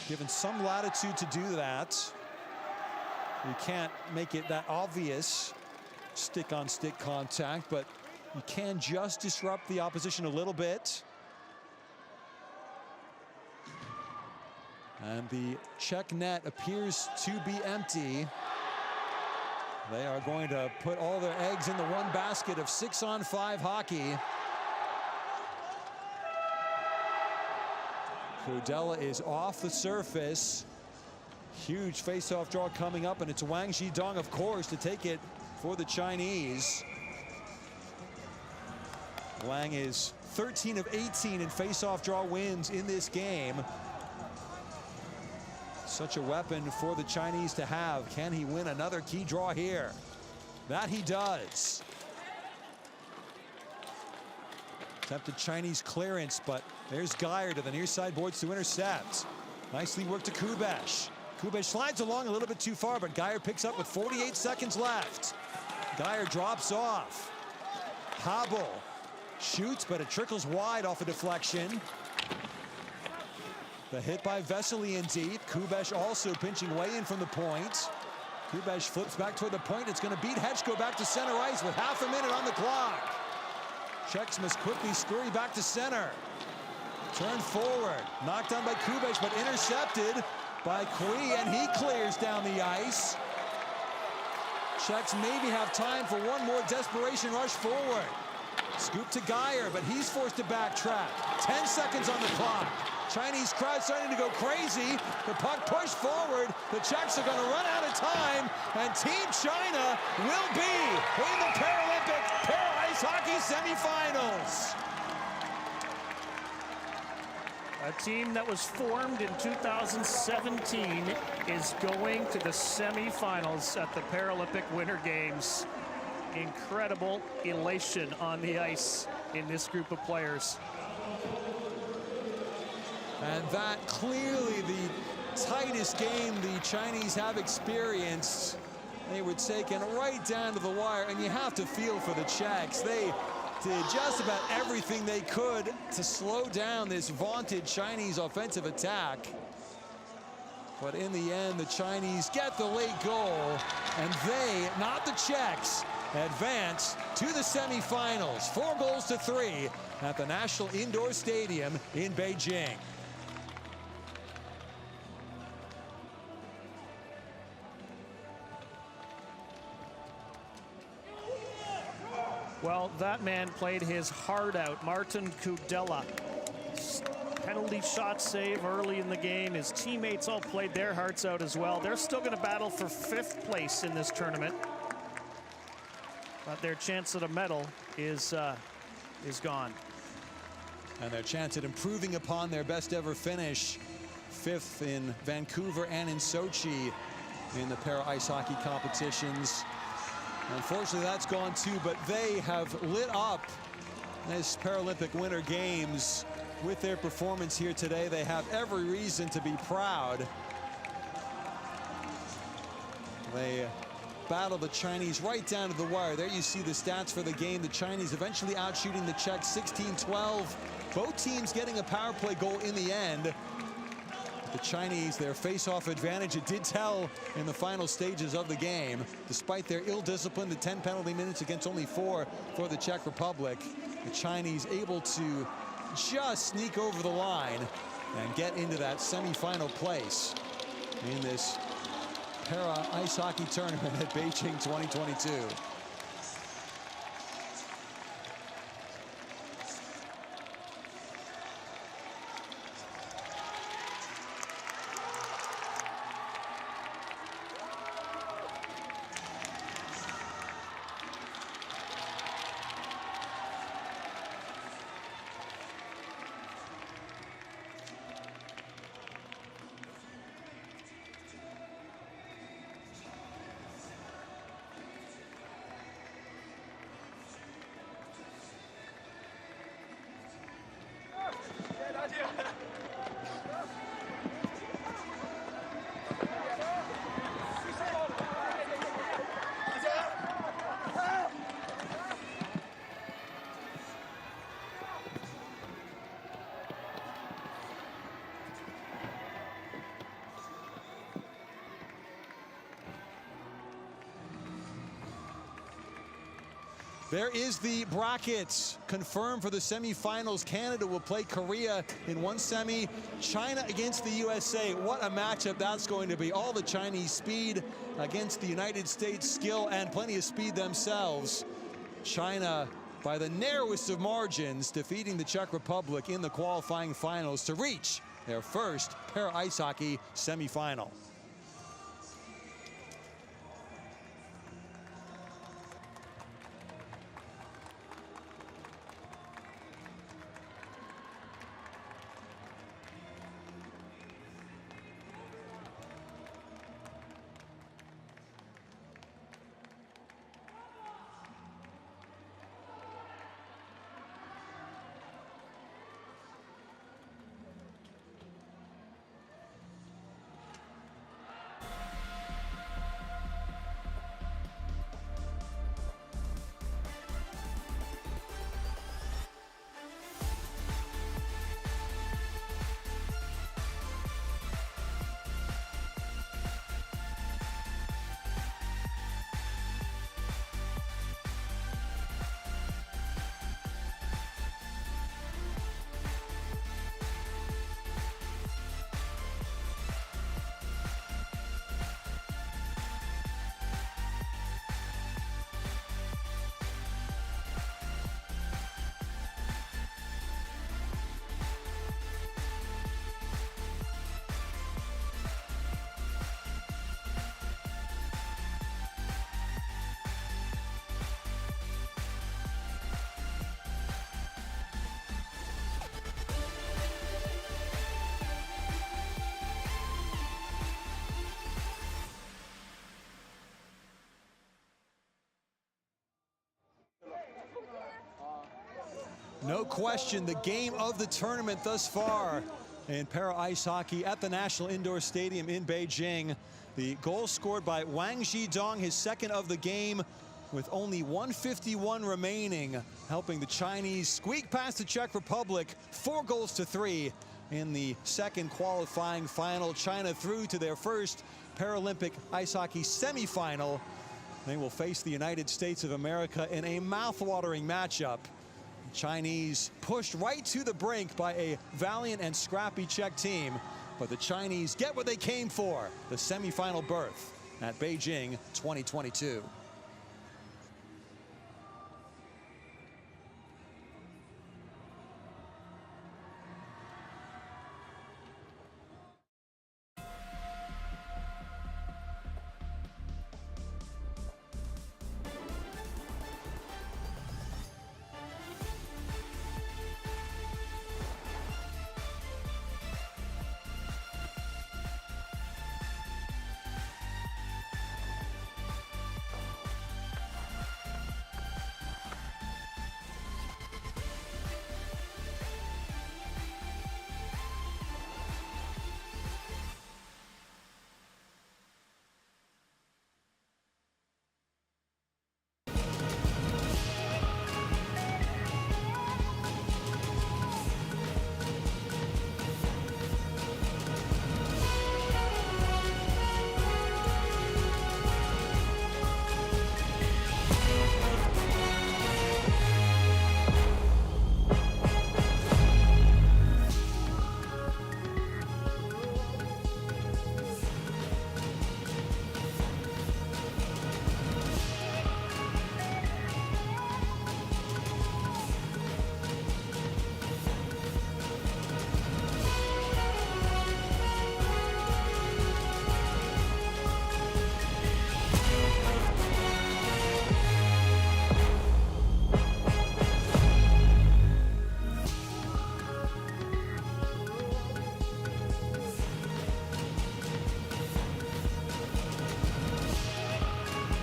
Given some latitude to do that. You can't make it that obvious stick-on-stick contact, but you can just disrupt the opposition a little bit. And the Czech net appears to be empty. They are going to put all their eggs in the one basket of 6-on-5 hockey. Crudella is off the surface. Huge face-off draw coming up, and it's Wang Zhidong, of course, to take it for the Chinese. Wang is 13 of 18 in face-off draw wins in this game. Such a weapon for the Chinese to have. Can he win another key draw here? That he does. Attempted Chinese clearance, but there's Geyer to the near side boards to intercept. Nicely worked to Kubesh. Kubesh slides along a little bit too far, but Geyer picks up with 48 seconds left. Geyer drops off. Habel shoots, but it trickles wide off a deflection. The hit by Vesely in deep. Kubesh also pinching way in from the point. Kubesh flips back toward the point. It's going to beat Hetchko back to center ice with half a minute on the clock. Czechs must quickly scurry back to center. Turn forward. Knocked down by Kubesh, but intercepted by Kui, and he clears down the ice. Czechs maybe have time for one more desperation rush forward. Scoop to Geyer, but he's forced to backtrack. 10 seconds on the clock. Chinese crowd starting to go crazy. The puck pushed forward. The Czechs are going to run out of time, and Team China will be in the Paralympic Para-Ice Hockey semifinals. A team that was formed in 2017 is going to the semifinals at the Paralympic Winter Games. Incredible elation on the ice in this group of players. And that clearly the tightest game the Chinese have experienced. They were taken right down to the wire, and you have to feel for the Czechs. They did just about everything they could to slow down this vaunted Chinese offensive attack. But in the end, the Chinese get the late goal, and they, not the Czechs, advance to the semifinals. 4-3 at the National Indoor Stadium in Beijing. Well, that man played his heart out. Martin Crudella. Penalty shot save early in the game. His teammates all played their hearts out as well. They're still going to battle for 5th place in this tournament. But their chance at a medal is gone. And their chance at improving upon their best ever finish, 5th in Vancouver and in Sochi in the para-ice hockey competitions. Unfortunately, that's gone too, but they have lit up this Paralympic Winter Games with their performance here today. They have every reason to be proud. They battle the Chinese right down to the wire. There you see the stats for the game. The Chinese eventually outshooting the Czechs 16-12. Both teams getting a power play goal in the end. The Chinese, their face-off advantage, it did tell in the final stages of the game. Despite their ill discipline, the 10 penalty minutes against only 4 for the Czech Republic, the Chinese able to just sneak over the line and get into that semifinal place in this para ice hockey tournament at Beijing 2022. There is the brackets confirmed for the semifinals. Canada will play Korea in one semi. China against the USA. What a matchup that's going to be. All the Chinese speed against the United States skill, and plenty of speed themselves. China, by the narrowest of margins, defeating the Czech Republic in the qualifying finals to reach their first para ice hockey semifinal. No question, the game of the tournament thus far in para ice hockey at the National Indoor Stadium in Beijing. The goal scored by Wang Zhidong, his second of the game, with only 1:51 remaining, helping the Chinese squeak past the Czech Republic 4-3 in the second qualifying final. China through to their first Paralympic ice hockey semifinal. They will face the United States of America in a mouth-watering matchup. Chinese pushed right to the brink by a valiant and scrappy Czech team, but the Chinese get what they came for, the semifinal berth at Beijing 2022.